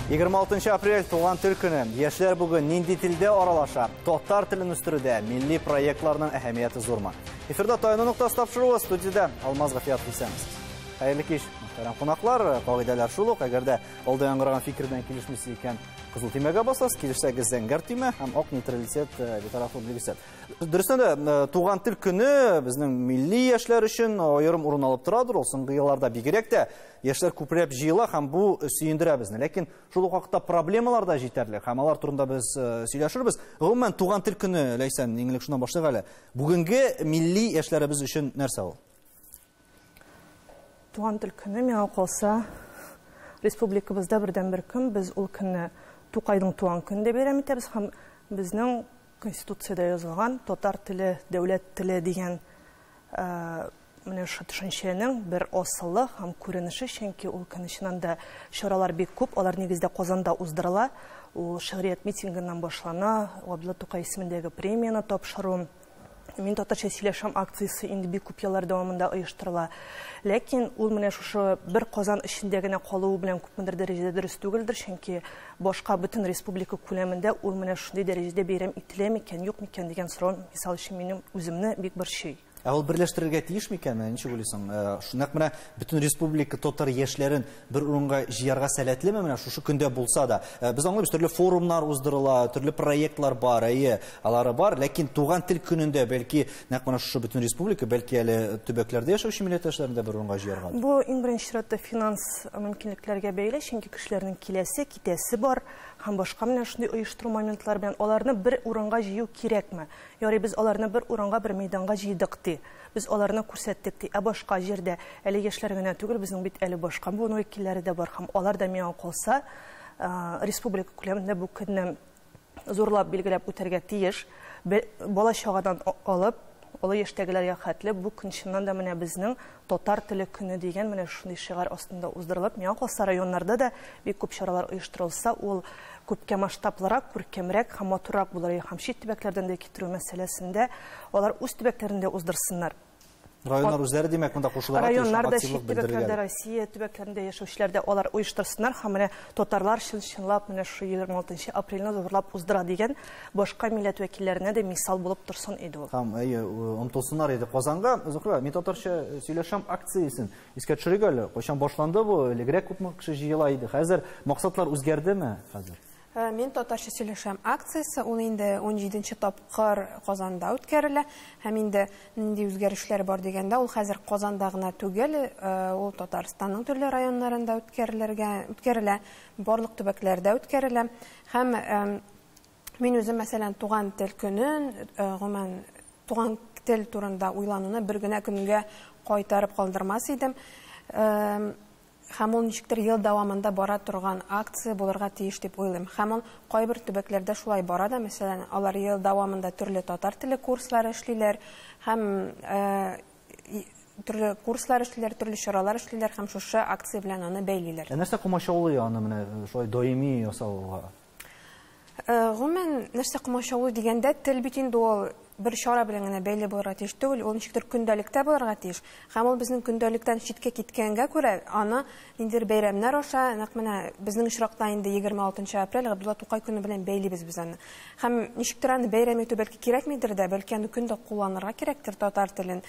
26 апрель туған тел көне. Яшьләр бүген нинди телдә аралаша? Татар телен үстерүдә милли проектларның әһәмияте зурма. Эфирда таяну нуктасы тапшыруы студияда Алмаз Гафият Хусейнов. Хәерле кич, мөхтәрәм кунаклар, кагыйдәләр шул ук. Әгәрдә алда яңгыраган фикердән килешмәсе икән, кызыл тимәгә басасыз, килешсәгез зәңгәр тимә һәм ак нейтралитет битарафлык билгесе. Дөрестән дә туган тел көне безнең милли яшьләр өчен аерым урын алып торадыр. Ул соңгы елларда бигрәк тә яшьләр күпләп җыела һәм бу сөендерә безне. Ләкин шул ук вакытта проблемалар да җитәрлек һәм алар турында без сөйләшербез. Гомумән туган тел көне Ләйсән, иңелек шуннан башлыйк әле. Бүгенге милли яшьләребез өчен нәрсә ул? Туган тел көне миңа калса республикабызда бердән-бер көн без ул көнне Тукайның туган көнен дип бәйрәм итәбез һәм безнең Конституциядә язылган татар теле, дәүләт теле дигән менә шу төшенчәнең бер асылы һәм күренеше, чөнки ул көн өчен дә чаралар бик күп, алар нигездә Казанда уздырыла. Ул шигърият митингыннан башлана, Габдулла Тукай исемендәге премияны тапшыру, Мин татарча сөйләшәм акциясе инде бик күп еллар дәвамында оештырыла. Ләкин ул менә шушы бер Казан эчендә генә калуы белән күпмедер дәрәҗәдә дөрес түгелдер, чөнки башка бөтен республика күләмендә ул менә шундый дәрәҗәдә бәйрәм ителә микән, юк микән дигән сорау, мисал өчен минем үземне бик борчый. Ә ул берләштерергә тиеш микән? Ничек уйлыйсың? Шунак менә бөтен республика татар яшьләрен бер урынга җыярга сәләтлеме менә шушы көндә булса да? Без аңлыйбыз, төрле форумнар уздырыла, төрле проектлар бар, алары бар, ләкин туган тел көнендә бәлки нәкъ менә шушы бөтен республика, бәлки әле төбәкләрдә яшәүче милләттәшләрен дә бер урынга җыярга. Бу иң беренче чиратта финанс мөмкинлекләргә бәйле, чөнки кешеләрнең киләсе, китәсе бар һәм башка менә шундый оештыру моментлар белән аларны бер урынга җыю кирәкме? Ярый, без аларны бер урынга, бер мәйданга җыйдык ди. Без аларны күрсәттек ди. Ә башка җирдә әле яшьләр генә түгел, безнең бит әле башка бу вәкилләре дә бар һәм алар да миңа калса республика күләмендә бу көнне зурлап билгеләп үтәргә тиеш. Бала чагадан алып, олы яшьтәгеләргә хәтле бу көн чыннан да менә безнең татар теле көне дигән менә шундый шигар астында уздырылып, миңа калса районнарда да бик күп чаралар оештырылса, ул күпкә масштаблырак, күркәмрәк һәм матуррак булыр. Һәм чит төбәкләрдән дә китерү мәсьәләсендә алар үз төбәкләрендә уздырсыннар. Районнар үзләре димәк монда кушылырга тиеш. Районнарда, чит төбәкләрдә, Россия төбәкләрендә яшәүчеләр дә алар оештырсыннар һәм менә татарлар чынлап менә шу 26 апрельне зурлап уздыра дигән башка милләт вәкилләренә дә мисал булып торсын иде ул. Һәм омтылсыннар иде Казанга. Зөһрә, мин татарча сөйләшәм акциясын искә төшерик әле. Кайчан башланды бу? Элегрәк күпме кеше җыела иде. Хәзер максатлар үзгәрдеме хәзер? Мин татарча сөйләшәм акциясе, ул инде 17-нче тапкыр Казанда үткәрелә. Һәм инде нинди үзгәрешләр бар дигәндә, ул хәзер Казанда гына түгел, ул Татарстанның төрле районнарында үткәрелә, барлык төбәкләрдә үткәрелә. Һәм мин үзем мәсәлән туган тел көнен, гомумән туган тел турында уйлануны бер генә көнгә кайтарып калдырмас идем. Һәм ул ничектер ел дәвамында бара торган акция булырга тиеш дип уйлыйм. Һәм ул кайбер төбәкләрдә шулай бара да, мәсәлән, алар ел дәвамында төрле татар теле курслары эшлиләр, һәм төрле курслар эшлиләр, төрле чаралар эшлиләр, һәм шушы акция белән аны бәйлиләр. Нәрсә комачаулый аны менә шулай даими ясауга? Гомумән, нәрсә комачаулый дигәндә, тел бит инде ул бер чара белән генә бәйле булырга тиеш түгел, ул ничектер көндәлектә булырга тиеш. Һәм ул безнең көндәлектән читкә киткәнгә күрә, аны ниндидер бәйрәмнәр аша, нәкъ менә безнең очракта инде 26 апрель Габдулла Тукай көне белән бәйлибез без аны. Һәм ничектер аны бәйрәм итү бәлки кирәкмидер дә, бәлки аны көндә кулланырга кирәктер татар телен.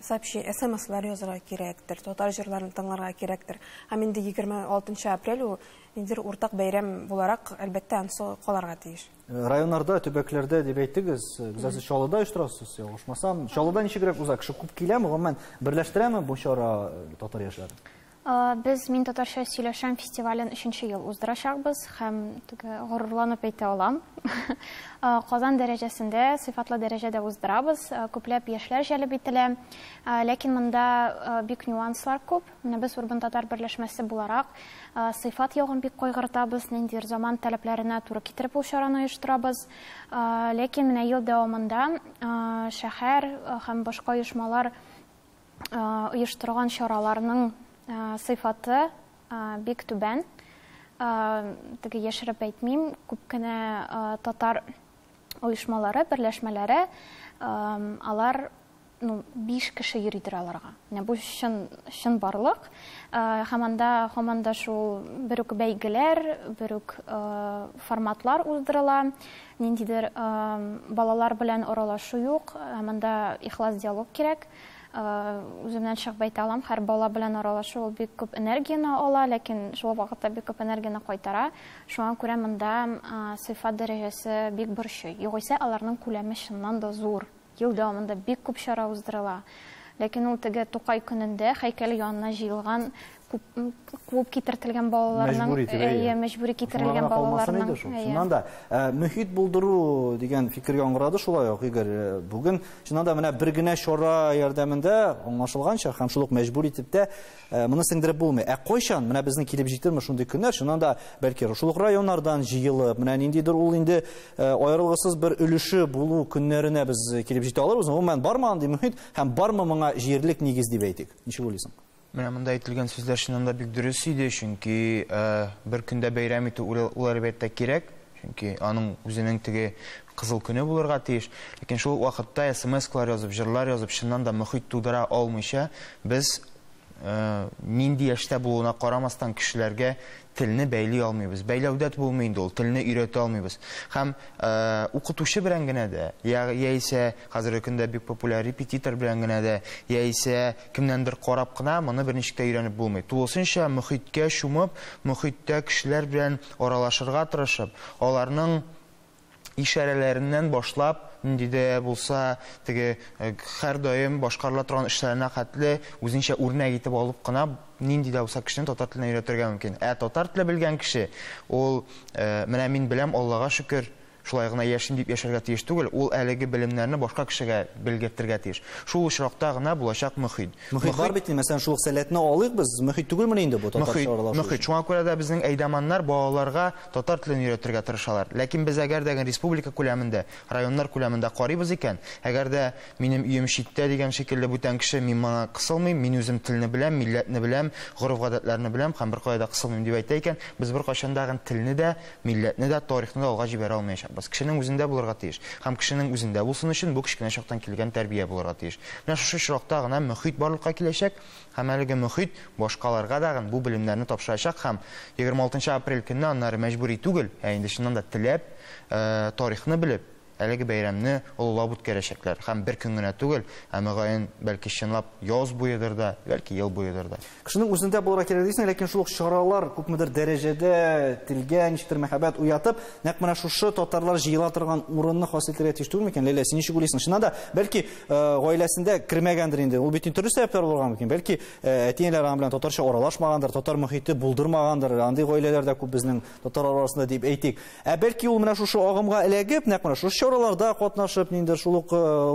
СМС-лар язырга кирәктер, татар җырларын тыңларга кирәктер. Һәм инде 26 апрель ул ниндидер уртак бәйрәм буларак әлбәттә аны каларга тиеш. Районнарда, төбәкләрдә дип әйттегез, без Чаллыда оештырасыз, ягышмасам. Чаллыда ничегрәк уза? Кеше күп киләме, гомумән берләштерәме бу чара татар яшьләрен? Без Мин татарча сөйләшәм фестивален 3нче ел уздырачакбыз һәм горурланып әйтә алам. Казан дәрәҗәсендә, сыйфатлы дәрәҗәдә уздырабыз, күпләп яшьләр җәлеп ителә. Ләкин монда бик нюанслар күп. Менә без Урбан татар берләшмәсе буларак сыйфат ягын бик кайгыртабыз, ниндидер заман таләпләренә туры китереп ул чараны оештырабыз. Ләкин менә ел дәвамында шәһәр һәм башка оешмалар оештырган чараларның сыйфаты бик түбән. Теге яшереп әйтмим, күп кенә татар оешмалары, берләшмәләре, алар 5 кеше йөридер аларга. Бу чын барлык. Һәм шул бер үк бәйгеләр, бер үк форматлар уздырыла. Ниндидер балалар белән аралашу юк. Һәм ихлас диалог кирәк. Үземнән чыгып әйтә алам, һәр бала белән аралашу ул бик күп энергияны ала, ләкин шул вакытта бик күп энергияны кайтара. Шуңа күрә монда сыйфат дәрәҗәсе бик борчый. Югыйсә аларның күләме чыннан да зур. Ел дәвамында бик күп чара уздырыла. Ләкин ул теге Тукай көнендә һәйкәл янына җыелган клуб китертелгән балаларның, мәҗбүри китертелгән балаларның. Шуннан да мөхит булдыру дигән фикер яңгырады шулай ук, Игорь. Бүген шуннан да менә бер генә чара ярдәмендә аңлашылганча һәм шулык мәҗбүр итеп тә моны сеңдереп булмый. Кайчан менә безнең килеп җитерме шундый көннәр? Шуннан да бәлки шулык районнардан җыелып, менә ниндидер ул инде аерылгысыз бер өлеше булу көннәренә без килеп җитә алырбыз. Гомумән бармы андый мөхит һәм бармы моңа җирлек нигез дип әйтик? Ничек уйлыйсың? Менә монда әйтелгән сүзләр чыннан да бик дөрес иде, чөнки бер көндә бәйрәм итү ул әлбәттә кирәк, чөнки аның үзенең теге кызыл көне булырга тиеш. Ләкин шул вакытта SMS-клар язып, җырлар язып, чыннан да мөхит тудыра алмыйча, без нинди яшьтә булуына карамастан кешеләргә телне бәйли алмыйбыз. Бәйләүдә булмый инде ул, телне өйрәтә алмыйбыз. Һәм укытучы белән генә дә, яисә хәзерге көндә бик популяр репетитор белән генә дә, яисә кемнәндер карап кына моны берничек тә өйрәнеп булмый. Тулысынча мөхиткә чумып, мөхиттә кешеләр белән аралашырга тырышып, аларның ишарәләреннән башлап, ниндидә булса, теге һәр даим башкарыла торган эшләренә хәтле үзенчә үрнәк итеп алып кына ниндидә булса кешене татар теленә өйрәтергә мөмкин. Татар теле белгән кеше, ул менә мин беләм, Аллага шөкер, шулай гына яшим дип яшәргә тиеш түгел, ул әлеге белемнәрне башка кешегә белгертергә тиеш. Шул очракта гына булачак мөхит. Мөхит бар бит, мәсәлән, шул сәләтне алыйк без, мөхит түгелме инде бу татарча аралашу? Мөхит. Шуңа күрә дә безнең әйдәманнар балаларга татар телен өйрәтергә тырышалар. Ләкин без әгәр дә республика күләмендә, районнар күләмендә карыйбыз икән, әгәр дә минем өем читтә дигән шикелле бүтән кеше мин моңа кысылмыйм, мин үзем телне беләм, милләтне беләм, гореф-гадәтләрне беләм, һәм беркая да кысылмыйм дип әйтә икән, без беркайчан да телне дә, милләтне дә, тарихны да алга җибәрә алмаячак. Кешенең үзендә булырга тиеш. Һәм кешенең үзендә булсын өчен бу кечкенә чактан килгән тәрбия булырга тиеш. Менә шушы чакта гына мөхит барлыкка киләчәк, һәм әлеге мөхит башкаларга да бу белемнәрне тапшырачак, һәм 26 апрель көнне аннары мәҗбүри түгел, инде шуннан да теләп, тарихны белеп, әлеге бәйрәмне олылап үткәрәчәкләр. Һәм бер көн генә түгел, мөгаен бәлки чынлап яз буедыр да, бәлки ел буедыр да. Кешенең үзендә булырга кирәк дисең, ләкин шул чаралар күпмедер дәрәҗәдә телгә ничектер мәхәббәт уятып, нәкъ менә шушы татарлар җыела торган урынны хасил итәргә тиеш түгелме икән? Ләйлә, син ничек уйлыйсың? Шуннан да бәлки гаиләсендә кермәгәндер инде. Ул бит төрле сәбәпләр булган мөмкин. Бәлки әтиләре белән татарча аралашмагандыр, татар мөхите булдырмагандыр. Андый гаиләләр дә күп безнең татар арасында дип әйтик. Бәлки ул менә шушы агымга эләгеп, нәкъ менә шушы чараларда катнашып, ниндидер шул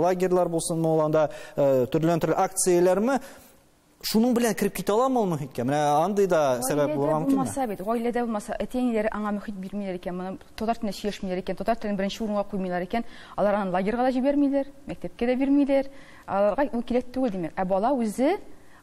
лагерьлар булсынмы, уланда төрле акцияләрме, шуның белән кирип китә аламы ул мөхиткә? Менә андый да сәбәп булырга мөмкинме? Гаиләдә булмаса, әти-әниләре аңа мөхит бирмиләр икән, моны татар телендә сөйләшмиләр икән, татар телен беренче урынга куймыйлар икән, алар аны лагерьга да җибәрмиләр, мәктәпкә дә бирмиләр. Аларга ул кирәк түгел димәк. Бала үзе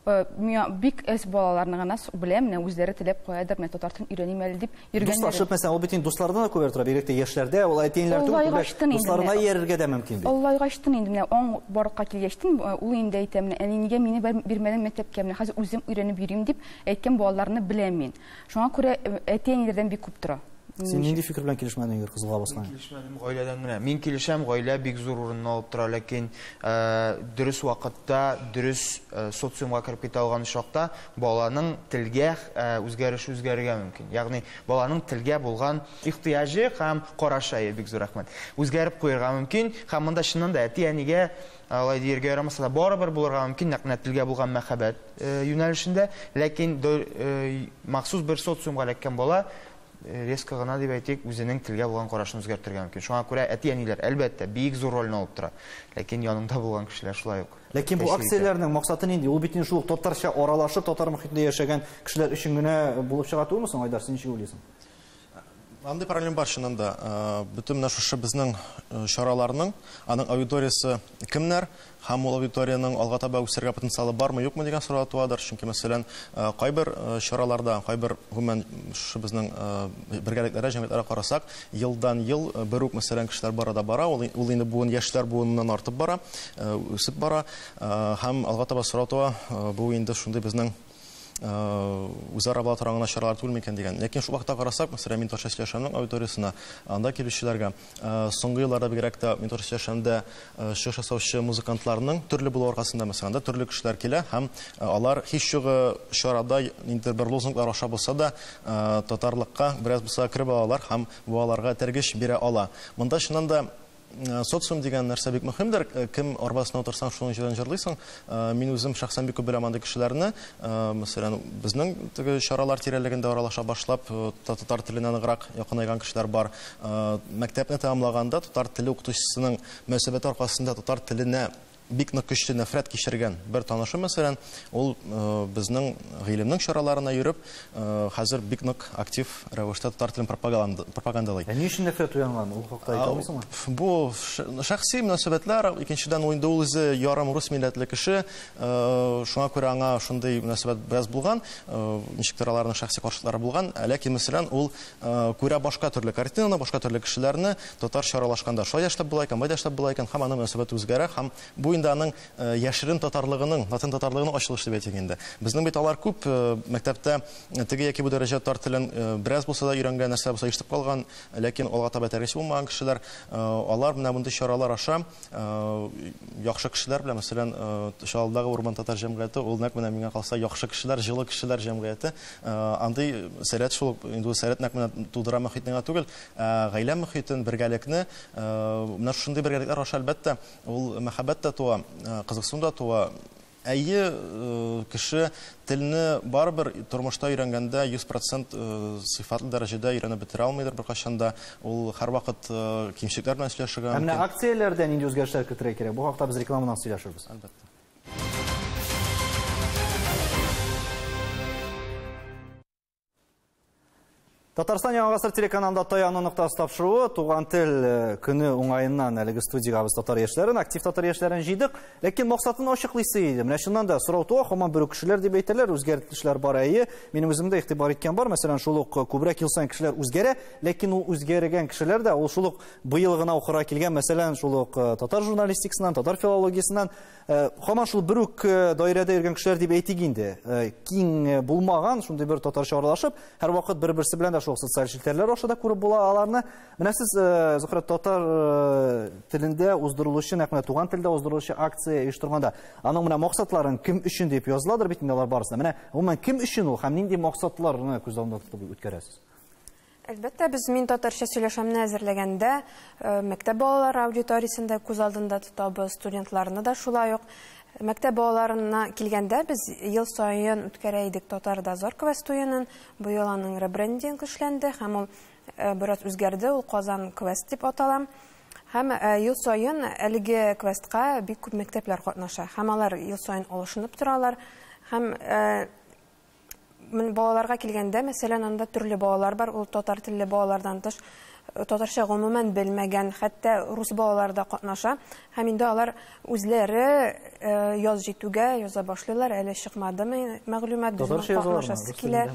бик әз балаларны гына беләм, менә үзләре теләп куядыр, менә татар телен өйрәним әле дип йөргәннәр. Дуслашып, мәсәлән, ул бит дуслардан да күбәр тора, бигрәк тә яшьләрдә, ул әтиләр түгел, дусларына иярергә дә мөмкин бит. Аллага гаштын инде, менә аң барыкка килгәчтен, ул инде әйтә, менә әни нигә мине бирмәдең мәктәпкә, менә хәзер үзем өйрәнеп йөрим дип әйткән балаларны беләм мин. Шуңа күрә әти-әниләрдән бик күп тора. Син нинди фикер белән килешмәдең, кызылга баскан? Килешмәдем гаиләдән генә. Мин килешәм, гаилә бик зур урынны алып тора, ләкин дөрес вакытта, дөрес социумга кирип китә алган чакта баланың телгә үзгәрергә мөмкин. Ягъни баланың телгә булган ихтыяҗы һәм карашайы бик зур рәхмәт. Үзгәреп куярга мөмкин, һәм монда чыннан да әти-әнигә алай диергә ярамаса да барыбер булырга мөмкин, нәкъ телгә булган мәхәббәт юнәлешендә, ләкин махсус бер социумга эләккән бала резко гына дип әйтик, үзенең телгә булган карашын үзгәртергә мөмкин. Шуңа күрә әти-әниләр әлбәттә бик зур рольне алып тора. Ләкин янында булган кешеләр шулай ук. Ләкин бу акцияләрнең максаты нинди? Ул бит шул татарча аралашып, татар мөхитендә яшәгән кешеләр өчен генә булып чыга түгелме соң, Айдар, син ничек уйлыйсың? Андай параллель бар шынында. Бүтін мына шушы безнең шараларның, аның аудиториясы кемнәр, һәм ул аудиторияның алга таба үсәргә потенциалы бармы, юкмы дигән сорау туадыр. Чөнки мәсәлән, кайбер шараларда, кайбер гомумән шушы безнең бергәлекләргә, җәмгыятьләргә карасак, елдан-ел бер үк мәсәлән кешеләр бара, ул инде буын яшьләр буыннан артып бара, үсеп бара, һәм алга таба сорау туа, бу инде шундый безнең үзара була торган чаралар түгел микән дигән. Ләкин шул вакытта карасак, мәсәлән, 1906 яшьләрнең аудиториясына, анда килүчеләргә соңгы елларда бигрәк тә 1906 яшьләрендә чыгыш ясаучы музыкантларның төрле булу аркасында мәсәлән, төрле кешеләр килә һәм алар һич югы чарада инде бер лозунглар аша булса да, татарлыкка бераз булса кире алалар һәм бу аларга тәргеш бирә ала. Монда чыннан да социум дигән нәрсә бик мөһимдер. Кем арбасына утырсаң, шуның җирен җырлыйсың. Мин үзем шәхсән бик күп беләм андый кешеләрне. Мәсәлән, безнең теге чаралар тирәлегендә аралаша башлап, татар теленә ныграк якынайган кешеләр бар. Мәктәпне тәмамлаганда татар теле укытучысының мөнәсәбәте аркасында татар теленә бик нык көчле нәфрәт кичергән бер танышы мәсәлән, ул безнең гыйлемнең чараларына йөреп, хәзер бик нык актив рәвештә татар телен пропагандалый. Ни өчен нәфрәт уянган? Ул хакта әйтә алмыйсыңмы? Бу шәхси мөнәсәбәтләр, икенчедән инде ул үзе ярым рус милләтле кеше, шуңа күрә аңа шундый мөнәсәбәт бераз булган, ничектер аларның шәхси каршылыклары булган, ләкин мәсәлән, ул күрә башка төрле картинаны, башка төрле кешеләрне татар чаралашканда шулай эшләп була икән, бай эшләп була икән, һәм аның мөнәсәбәте үзгәрә, һәм бу инде аның яшерен татарлыгының, латин татарлыгының ачылышы дип әйтик инде. Безнең бит алар күп мәктәптә теге яки бу дәрәҗә татар телен бераз булса да өйрәнгән, нәрсә булса ишетеп калган, ләкин алга таба тәргеш булмаган кешеләр, алар менә мондый чаралар аша яхшы кешеләр белән, мәсәлән, Шалдагы Урман татар җәмгыяте, ул нәкъ менә миңа калса яхшы кешеләр, җылы кешеләр җәмгыяте, андый сәләт шул, инде сәләт нәкъ менә тудыра мөхитенә түгел, гаилә мөхитен, бергәлекне, менә шундый бергәлекләр аша әлбәттә ул мәхәббәт тә туа, кызыксыну да туа. Әйе, кеше телне барыбер тормышта өйрәнгәндә 100% сыйфатлы дәрәҗәдә өйрәнеп бетерә алмыйдыр беркайчанда. Ул һәрвакыт кимчелекләр белән сөйләшергә. Менә акцияләрдә нинди үзгәрешләр көтәргә кирәк? Бу хакта без рекламадан сөйләшербез. Әлбәттә. Татарстан Яңа гасыр телеканалында Таяну нуктасы тапшыруы туган тел көне уңайыннан әлеге студияга без татар яшьләрен, актив татар яшьләрен җыйдык, ләкин максатын ачыклыйсы иде. Менә шуннан да сорау туа, һаман бер кешеләр дип әйтәләр, үзгәртүләр бар әйе. Минем үземдә игътибар иткән бар. Мәсәлән, шул ук күбрәк ел саен кешеләр үзгәрә, ләкин ул үзгәргән кешеләр дә ул шул ук быел гына укырга килгән, мәсәлән, шул ук татар журналистикасыннан, татар филологиясыннан, һаман шул бер үк даирәдә йөргән кешеләр дип әйтик инде. Киң булмаган, шундый бер татарча аралашып, һәрвакыт бер-берсе белән дә шул социаль челтәрләр ашада күреп була аларны. Менә сез, Зөһрә, татар телендә уздырылучы, нәкъ менә туган телдә уздырылучы акция оештырганда, аның менә максатларын кем өчен дип языладыр бит инде алар барысында. Менә гомумән кем өчен ул һәм нинди максатларны күз алдында тотып үткәрәсез? Әлбәттә, без мин татарча сөйләшәмне әзерләгәндә, мәктәп балалары аудиториясендә күз алдында тотабыз, студентларны да шулай ук. Мәктәп балаларына килгәндә без ел саен үткәрә идек татар дозор квест туенын. Быел аның ребрендинг эшләнде һәм ул бераз үзгәрде, ул Казан квест дип атала. Һәм ел саен әлеге квестка бик күп мәктәпләр катнаша. Һәм алар ел саен алышынып торалар. Һәм балаларга килгәндә, мәсәлән, анда төрле балалар бар, ул татар телле балалардан тыш татарча гомумән белмәгән, хәтта рус балалары да катнаша. Һәм инде алар үзләре яз җитүгә яза башлыйлар, әле чыкмадымы мәгълүмат, безнең катнашасы килә.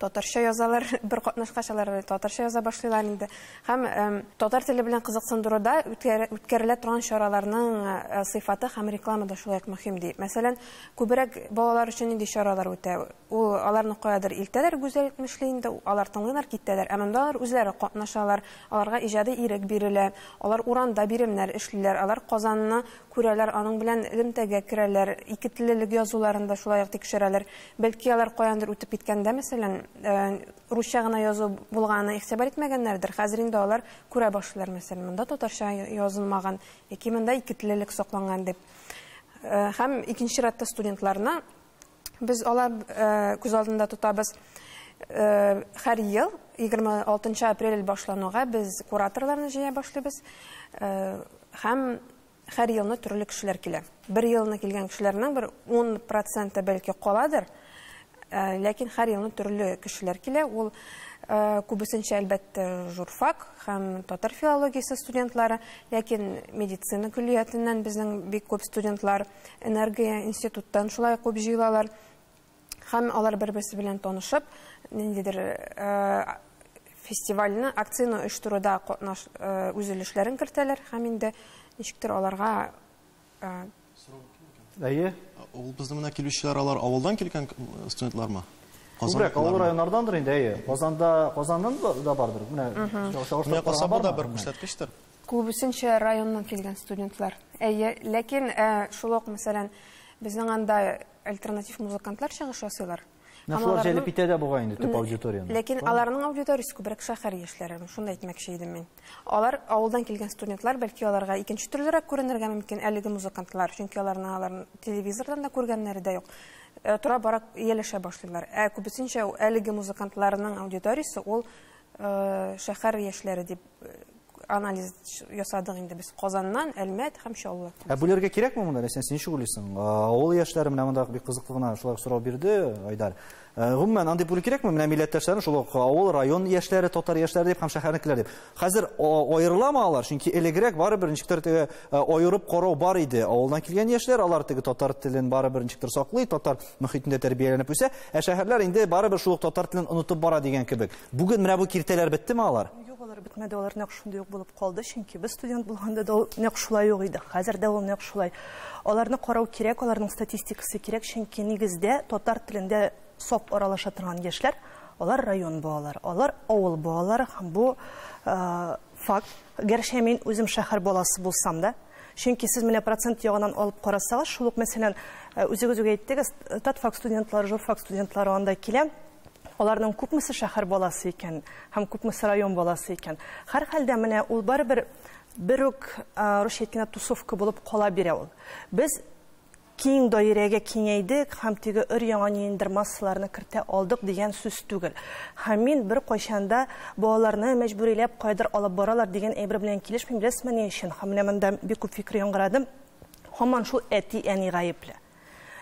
Татарча язалар, бер катнашкачалар татарча яза башлыйлар инде. Һәм татар теле белән кызыксындыруда үткәрелә торган чараларның сыйфаты һәм реклама да шулай мөһим ди. Мәсәлән, күбрәк балалар өчен нинди чаралар үтә? Ул аларны каядыр илтәләр гүзәл итмешли инде, алар тыңлыйлар, китәләр. Ә монда алар үзләре катнашалар, аларга иҗади ирек бирелә, алар уранда биремнәр эшлиләр, алар Казанны күрәләр, аның белән элемтәгә керәләр, ике теллелек язуларында шулай ук тикшерәләр. Бәлки алар каяндыр үтеп киткәндә, мәсәлән, русча гына язу булганына игътибар итмәгәннәрдер. Хәзер инде алар күрә башлыйлар, мәсәлән, монда татарча язылмаган, яки монда ике теллелек сакланган дип. Һәм икенче ратта студентларны без алар күз алдында тотабыз. Һәр ел 26 апрель башлануга без кураторларны җыя башлыйбыз. Һәм һәр елны төрле кешеләр килә. Бер елны килгән кешеләрнең бер 10% бәлки каладыр. Ләкин һәр елны төрле кешеләр килә. Ул Күбесенчә әлбәттә журфак һәм татар филологиясе студентлары, ләкин медицина күллиятеннән безнең бик күп студентлар, энергия институттан шулай күп җыелалар. Һәм алар бер-берсе белән танышып, ниндидер фестивальне, акцияне оештыруда үзелешләрен кертәләр һәм инде ничектер аларга Әйе. Ул безнең менә килүчеләр алар авылдан килгән студентлармы? Күбрәк авыл районнардандыр инде, әйе. Казаннан да бардыр. Менә Касабада бер күрсәткечтер. Күбесенчә районнан килгән студентлар. Әйе, ләкин шул ук мәсәлән безнең анда альтернатив музыкантлар чыгыш ясыйлар. Шулар җәлеп итә дә бугай инде төп аудиторияны. Ләкин аларның аудиториясе күбрәк шәһәр яшьләре, шунда әйтмәкче идем мин. Алар авылдан килгән студентлар, бәлки аларга икенче төрлерәк күренергә мөмкин әлеге музыкантлар, чөнки аларның телевизордан да күргәннәре дә юк. Тора барак ияләшә башлыйлар. Күбесенчә әлеге музыкантларның аудиториясе ул шәһәр яшьләре дип анализ ясадык инде без Казаннан, Әлмәт һәм Чаллы. Бүләргә кирәкме монда? Син ничек уйлыйсың? Авыл яшьләре менә монда бик кызыклы гына шулай сорау бирде Айдар. Гомумән андый бүләр кирәкме? Менә милләттәшләрне шул авыл, район яшьләре, татар яшьләре дип һәм шәһәрнекеләр дип. Хәзер аерыламы алар? Чөнки элегрәк барыбер ничектер теге аерып карау бар иде. Авылдан килгән яшьләр алар теге татар телен барыбер ничектер саклый, татар мөхитендә тәрбияләнеп үсә, шәһәрләр инде барыбер шул татар телен унутып бара дигән кебек. Бүген менә бу киртәләр беттеме алар? Алар бетмәде, алар нәкъ шундый ук булып калды, чөнки без студент булганда да нәкъ шулай ук иде. Хәзер дә ул нәкъ шулай. Аларны карау кирәк, аларның статистикасы кирәк, чөнки нигездә татар телендә сап аралаша торган яшьләр, алар район балалары, алар авыл балалары һәм бу факт. Гәрчә мин үзем шәһәр баласы булсам да, чөнки сез менә процент ягынан алып карасагыз, шул ук мәсәлән үзегез әйттегез, татфак студентлары, журфак студентлары анда килә. Аларның күпмесе шәһәр баласы икән, һәм күпмесе район баласы икән. Һәр хәлдә менә ул барыбер бер үк рушеткина тусовка булып кала бирә ул. Без киң даирәгә киңәйдек һәм теге өр-яңа ниндер массаларны кертә алдык дигән сүз түгел. Һәм мин бер кайчанда балаларны мәҗбүриләп кайдыр алып баралар дигән әйбер белән килешмим, беләсезме ни өчен? Һәм менә монда бик күп фикер яңгырадым. Һаман шул әти-әни гаепле.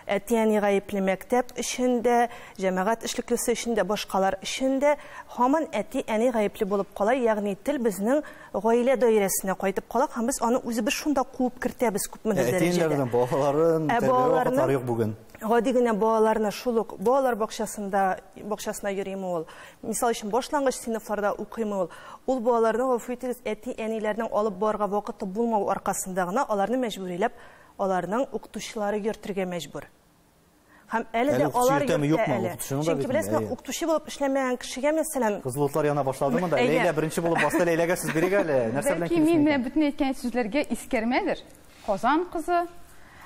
Әти-әни гаепле мәктәп эчендә, җәмәгать эшлеклесе эчендә, башкалар эчендә һаман әти-әни гаепле булып кала, ягъни тел безнең гаилә даирәсенә кайтып кала, һәм без аны үзебез шунда куып кертәбез күпме дәрәҗәдә. Әти-әниләрнең балаларын тәрбияләү юк бүген. Гади генә балаларны шул ук балалар бакчасына йөрим ул. Мисал өчен башлангыч сыйныфларда укыйм ул. Ул балаларны гафуитегез әти-әниләрнең алып барырга вакыты булмау аркасында гына аларны мәҗбүриләп аларның укытучылары йөртергә мәҗбүр. Һәм әле дә алар йөртә. Чөнки беләсезме, укытучы булып эшләмәгән кешегә мәсәлән кызылыклар яна башладымы да, Ләйлә беренче булып басты, Ләйләгә сүз бирик әле. Нәрсә белән килешмәгән? Мин бүтән әйткән сүзләргә искәрмәдер. Казан кызы,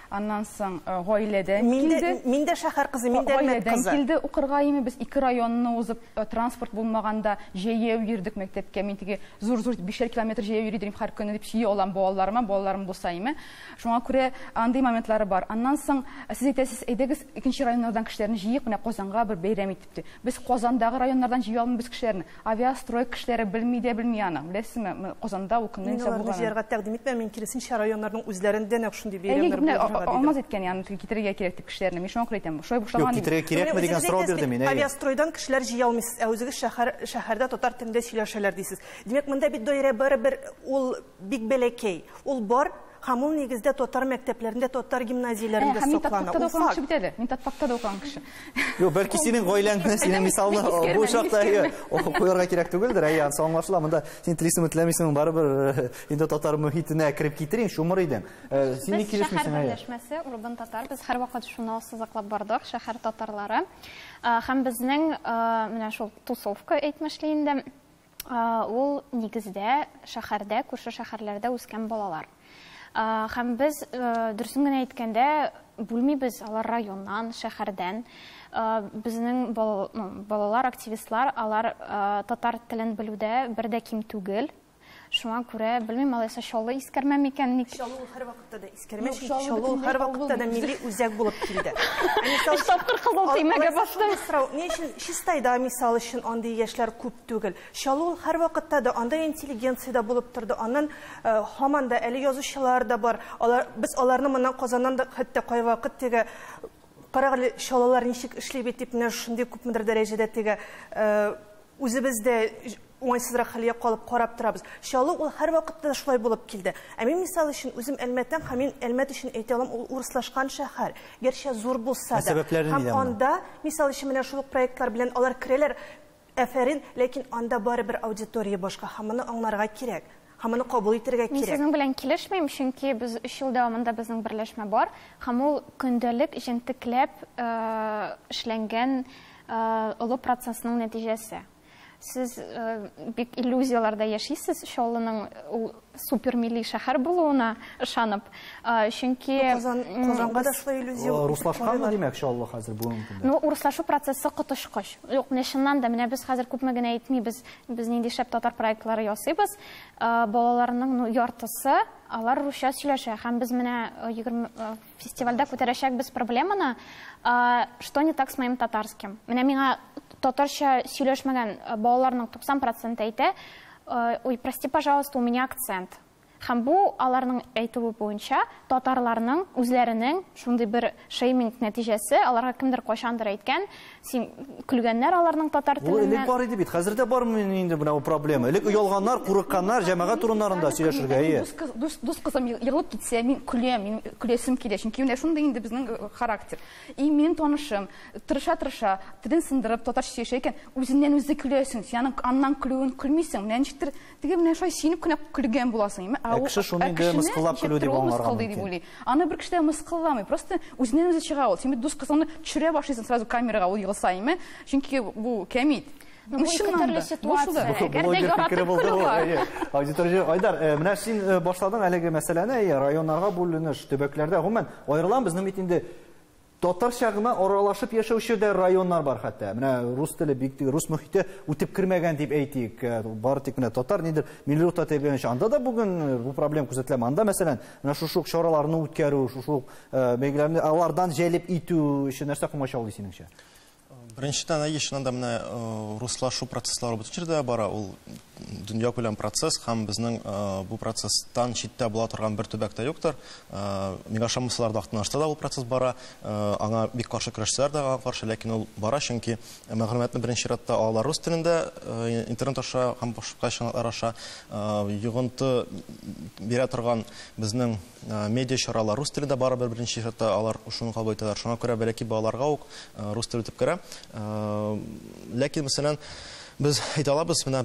аннан соң гаиләдән килде. Мин дә шәһәр кызы, мин дә мәктәп кызы. Килде укырга име без 2 районны узып, транспорт булмаганда җәяү йөрдек мәктәпкә. Мин теге зур 5 километр җәяү йөридем һәр көнне дип сөйли алам балаларым булса име. Шуңа күрә андый моментлары бар. Аннан соң сез әйтәсез, әйдәгез икенче районнардан кешеләрне җыйып, менә Казанга бер бәйрәм итепте. Без Казандагы районнардан җыя алмыйбыз кешеләрне. Авиастрой кешеләре белми аны. Беләсезме, Казанда ул көннән соң булган. Җыярга тәкъдим итмәм, мин киресенчә районнарның үзләрендә нәкъ шундый бәйрәмнәр булдырырга. Алмаз иткән, яны китерергә кирәк дип кешеләрне. Мин шуңа әйтәм. Шулай бушлаган. Юк, китерергә кирәкме дигән сорау бирдем мин. Авиастройдан кешеләр җыя алмыйсыз, үзегез шәһәрдә татар телендә сөйләшәләр дисез. Димәк, монда бит даирә барыбер ул бик бәләкәй. Ул бар, һәм ул нигездә татар мәктәпләрендә, татар гимназияләрендә саклана. Мин татпакта да укыган кеше. Юк, бәлки синең гаиләңне, синең мисалны бу чакта куярга кирәк түгелдер. Әйе, аңлашыла. Монда син телисең, теләмисең, барыбер инде татар мөхитенә кирип китерин, шумыр идең. Син ни килешмисең? Шәһәр берләшмәсе, урбан татар, без һәр вакыт шуны сызыклап бардык, шәһәр татарлары. Һәм безнең менә шул тусовка әйтмешлегендә ул нигездә шәһәрдә, күрше шәһәрләрдә үскән балалар. Һәм без дөресен генә әйткәндә бүлмибез алар районнан, шәһәрдән. Безнең балалар, активистлар, алар татар телен белүдә бер дә ким түгел. Шуңа күрә, белмим, алайса Чаллы искәрмәм икән. Чаллы һәр вакытта да искәрмәм, Чаллы һәр вакытта да милли үзәк булып килде. Тапкыр кызыл төймәгә баштым. Ни өчен Чистайда мисал өчен андый яшьләр күп түгел. Чаллы һәр вакытта да андай интеллигенция булып торды. Аннан һаман да әле язучылар да бар. Без аларны моннан Казаннан да хәтта кай вакыт теге карагылы Чаллылар ничек эшли бит дип, менә шундый күпмедер дәрәҗәдә теге үзебездә уңайсызрак хәлгә калып карап торабыз. Иншалла ул һәр вакытта шулай булып килде. Мин мисал өчен үзем Әлмәттән һәм мин Әлмәт өчен әйтә алам, ул урыслашкан шәһәр. Гәрчә зур булса да. Һәм анда мисал өчен менә шул проектлар белән алар керәләр. Әфәрин, ләкин анда барыбер аудитория башка. Һәм моны аңларга кирәк. Һәм моны кабул итәргә кирәк. Мин сезнең белән килешмим, чөнки без 3 ел дәвамында безнең берләшмә бар. Һәм ул көндәлек җентекләп эшләнгән олы процессның нәтиҗәсе. Сез бик иллюзияларда яшисез, шулның супер милли шәһәр булуына ышанып. Чөнки Казанга да шулай иллюзия. Руслашканмы димәк, иншалла хәзер бүгенге көндә? Ну, урыслашу процессы котышкыч. Юк, менә чыннан да, менә без хәзер күпме генә әйтмибез, без нинди шәп татар проектлары ясыйбыз. Балаларның яртысы алар русча сөйләшә. Һәм без менә 20 фестивальдә күтәрәчәкбез проблеманы, что не так с моим татарским. Менә миңа татарча сөйләшмәгән балаларның 90% әйтә: "Ой, прости, пожалуйста, у меня акцент". Һәм бу аларның әйтүе буенча татарларның үзләренең шундый бер шейминг нәтиҗәсе, аларга кемдер кайчандыр әйткән, син көлгәннәр аларның татар теленнән. Бу элек бар иде бит, хәзер дә бармы инде бу проблема? Элек оялганнар, курыкканнар җәмәгать урыннарында сөйләшергә. Дус кызым егылып китсә, мин көләсем килә, чөнки менә шундый инде безнең характер. И мин танышым, тырыша, телен сындырып татарча сөйләшә икән, үзеннән үзе көләсең, син аннан көлүен көлмисең, менә ничектер, теге менә шулай синеп кенә көлгән буласың. Кеше шуны инде мыскыллап көлү дип аңларга мөмкин. Аны бер кеше дә мыскылламый, просто үзеннән үзе чыга ул. Син бит дус кызыңны төшерә башлыйсың сразу камерага ул егылса, чөнки бу кәмит. Бу төрле ситуация. Әгәрдә яратып көлү. Аудитория Айдар, менә син башладың әлеге мәсьәләне, районнарга бүленеш, төбәкләрдә гомумән аерылам безнең бит инде татарча гына аралашып яшәүче дә районнар бар хәтта. Менә рус теле бик рус мөхите үтеп кирмәгән дип әйтик. Бар тик менә татар нидер милли урта тәбигәнчә. Анда да бүген бу проблема күзәтелә. Анда мәсәлән, менә шушы чараларны үткәрү, шушы бәйгеләрне алардан җәлеп итү өчен нәрсә комачаулый синеңчә? Беренчедән, ешнанда менә руслашу процесслары бөтен җирдә бара. Ул дөнья күләм процесс һәм безнең бу процесстан читтә була торган бер төбәк тә юктыр. Мигашамыслар да активлашты да ул процесс бара. Аңа бик каршы көрәшсәләр дә аңа каршы, ләкин ул бара, чөнки мәгълүматны беренче чиратта алар рус телендә интернет аша һәм башка чаналар аша йогынты бирә торган безнең медиа чаралар рус телендә бара, беренче чиратта алар шуны кабул итәләр. Шуңа күрә бәлки балаларга ук рус теле үтеп керә. Ләкин мәсәлән biz әйтә алабыз, менә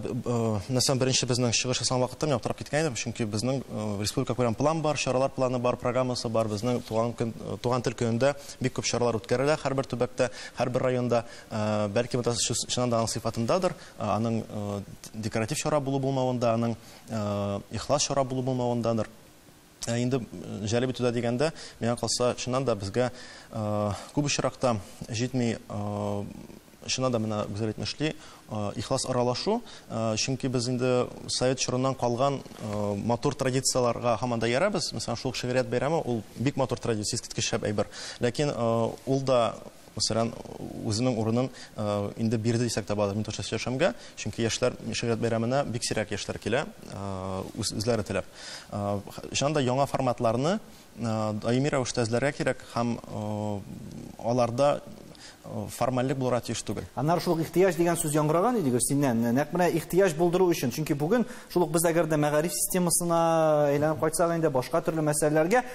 нәрсә беренче безнең чыгыш ясаган вакытта мин аптырап киткән идем, чөнки безнең республика күләм план бар, чаралар планы бар, программасы бар, безнең туган тел көнендә бик күп чаралар үткәрелә һәрбер төбәктә, һәрбер районда, бәлки бу чыннан да сыйфатындадыр, аның декоратив чара булмавында, аның ихлас чара булмавындадыр. Инде җәлеп итүдә дигәндә, миңа калса чыннан да безгә күп очракта җитми, шунда да менә гүзәл әйтмешли, ихлас аралашу, чөнки без инде совет чорыннан калган матур традицияларга һаман да ярабыз. Мәсәлән, шул шигърият бәйрәме ул бик матур традиция, искиткеч шәп әйбер. Ләкин ул да мәсәлән үзенең урынын инде бирде дисәк тә бар. Мин төшә сөйләшәмгә, чөнки яшьләр шигърият бәйрәменә бик сирәк яшьләр килә, үзләре теләп. Шунда яңа форматларны даими рәвештә эзләргә кирәк һәм аларда формальлек булырга тиеш түгел. Аннары шул ихтыяҗ дигән сүз яңгыраган иде синнән. Нәкъ менә ихтыяҗ булдыру өчен, чөнки бүген шул ук без әгәр дә мәгариф системасына әйләнеп кайтсак инде башка төрле мәсьәләләргә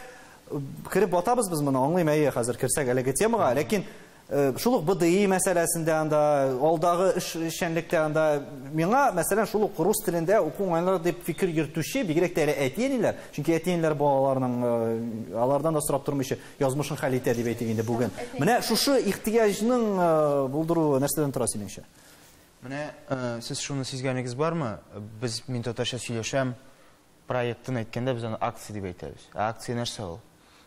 кирип батабыз без моны аңлыйм, хәзер кирсәк әлеге темага, ләкин шул ук БДИ мәсьәләсендә анда, алдагы эшчәнлектә анда миңа мәсәлән шул ук рус телендә укуганнар дип фикер йөртүче бигрәк тә әтиәниләр, чөнки әтиәниләр балаларның алардан да сорап тормыйча язмышын хәл итә дип әйтик инде бүген. Менә шушы ихтыяҗның булдыру нәрсәдән тора синеңчә? Менә сез шуны сизгәнегез бармы? Без мин татарча сөйләшәм проектын әйткәндә без аны акция дип әйтәбез. Акция нәрсә ул?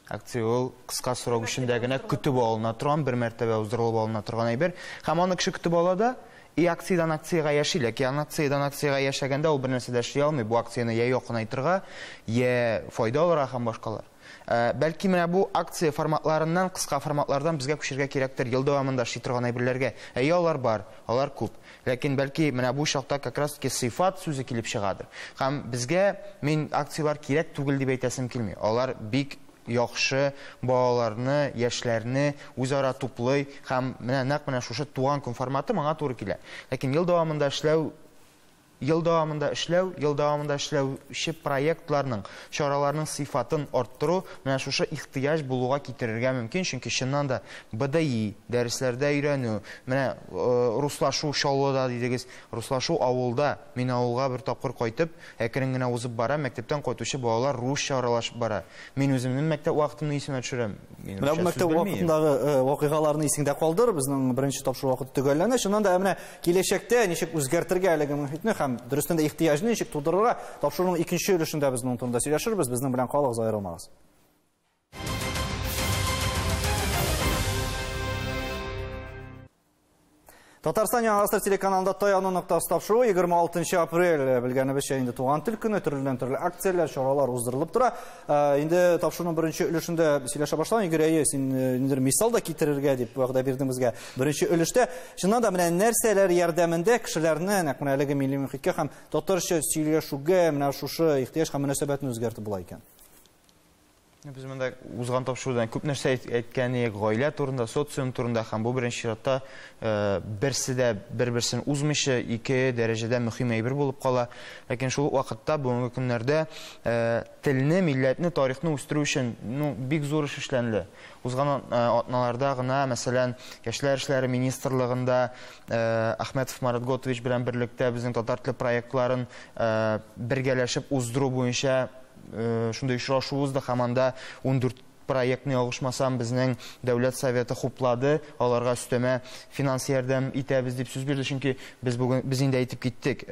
Акция ул кыска срок эчендә генә көтеп алына торган, бер мәртәбә уздырылып алына торган әйбер. Һәм аны кеше көтеп ала да, акциядән акциягә яши, ләкин акциядән акциягә яшәгәндә ул бер нәрсә дә эшли алмый. Бу акцияны я якынайтырга, я файда алырга һәм башкалар. Бәлки менә бу акция форматларыннан, кыска форматлардан безгә күчәргә кирәктер ел дәвамында эшли торган әйберләргә. Алар бар, алар күп. Ләкин бәлки менә бу шакта как раз таки сыйфат сүзе килеп чыгадыр. Һәм безгә мин акциялар кирәк түгел дип әйтәсем килми. Алар бик яхшы балаларны, яшьләрне үзара туплый һәм менә шушы туган көн форматы моңа туры килә. Ләкин ел дәвамында эшләүче проектларның, чараларның сыйфатын арттыру менә шушы ихтыяҗ булуга китерергә мөмкин, чөнки чыннан да БДИ дәресләрдә өйрәнү, менә руслашу шаулыда дидегез, руслашу авылда, мин авылга бер тапкыр кайтып, әкрен генә узып бара, мәктәптән кайтучы балалар русча аралашып бара. Мин үземнең мәктәп вакытымны исемә төшерәм. Менә бу мәктәп вакытындагы вакыйгаларны исеңдә калдыр, безнең беренче тапшыру вакыты төгәлләнә. Шуннан да менә киләчәктә ничек үзгәртергә әлеге мөхитне һәм дөрестән дә ихтыяҗны ничек тудырырга тапшыруның икенче өлешендә безнең турында сөйләшербез. Безнең белән калыгыз, аерылмагыз. Татарстан Яңгырастар телеканалында Таяну нокта тапшыру 26 апрель белгәнебезчә инде туган тел көне төрле акцияләр, чаралар уздырылып тора. Инде тапшыруның беренче өлешендә сөйләшә башлаган Игорь, син ниндидер мисал да китерергә дип вәгъдә бирдең безгә. Беренче өлештә чыннан да менә нәрсәләр ярдәмендә кешеләрне нәкъ менә әлеге милли мөхиткә һәм татарча сөйләшүгә менә шушы ихтыяҗ һәм мөнәсәбәтне үзгәртеп була икән. Biz монда узган тапшырудан күп нәрсә әйткәнек, гаилә турында, социум турында һәм бу беренче чиратта берсе дә бер-берсен узмыйча ике дәрәҗәдә мөһим әйбер булып кала. Ләкин шул вакытта бүгенге көннәрдә телне, милләтне, тарихны үстерү өчен бик зур эш эшләнде. Узган атналарда гына, мәсәлән, Яшьләр эшләре министрлыгында Ахметов Марат Готович белән берлектә безнең татар теле проектларын бергәләшеп уздыру буенча шундай очрашуыбыз да һәм анда 14 проектны ялгышмасам безнең дәүләт советы хуплады, аларга өстәмә финанс ярдәм итәбез дип сүз бирде, чөнки без инде әйтеп киттек,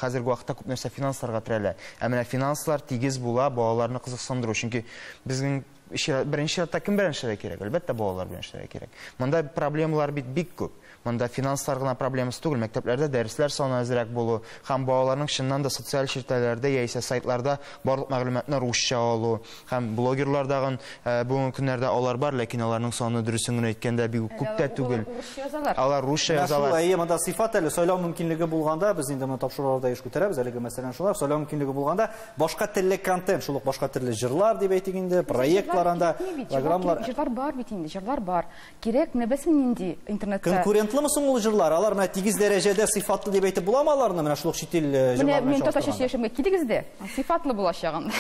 хәзерге вакытта күп нәрсә финансларга терәлә. Ә менә финанслар тигез була балаларны кызыксындыру, чөнки безнең беренче чиратта кем белән эшләргә кирәк? Әлбәттә балалар белән эшләргә кирәк. Монда проблемалар бик күп. Монда финанслар гына проблемасы түгел, мәктәпләрдә дәресләр саны азрак булу, һәм балаларның чыннан да социаль челтәрләрдә яисә сайтларда барлык мәгълүматны русча алу, һәм блогерлардагы бүгенге көннәрдә алар бар, ләкин аларның саны дөресен генә әйткәндә бик күп тә түгел. Алар русча язалар. Шул монда сыйфат әле сөйләү мөмкинлеге булганда, без инде моны тапшыруларда еш күтәрәбез, әлеге мәсәлән шулар, сөйләү мөмкинлеге булганда, башка телле контент, шул ук башка төрле җырлар дип әйтик инде, проектларында, программалар. Җырлар бар бит инде, җырлар бар. Кирәк нәбәсен инде интернетта. Конкурентлымы соң ул җырлар? Алар менә тигез дәрәҗәдә сыйфатлы дип әйтеп буламы аларны? Менә шул чит ил җырларына. Мен татарча сөйләшергә килегез дә, сыйфатлы булачагын.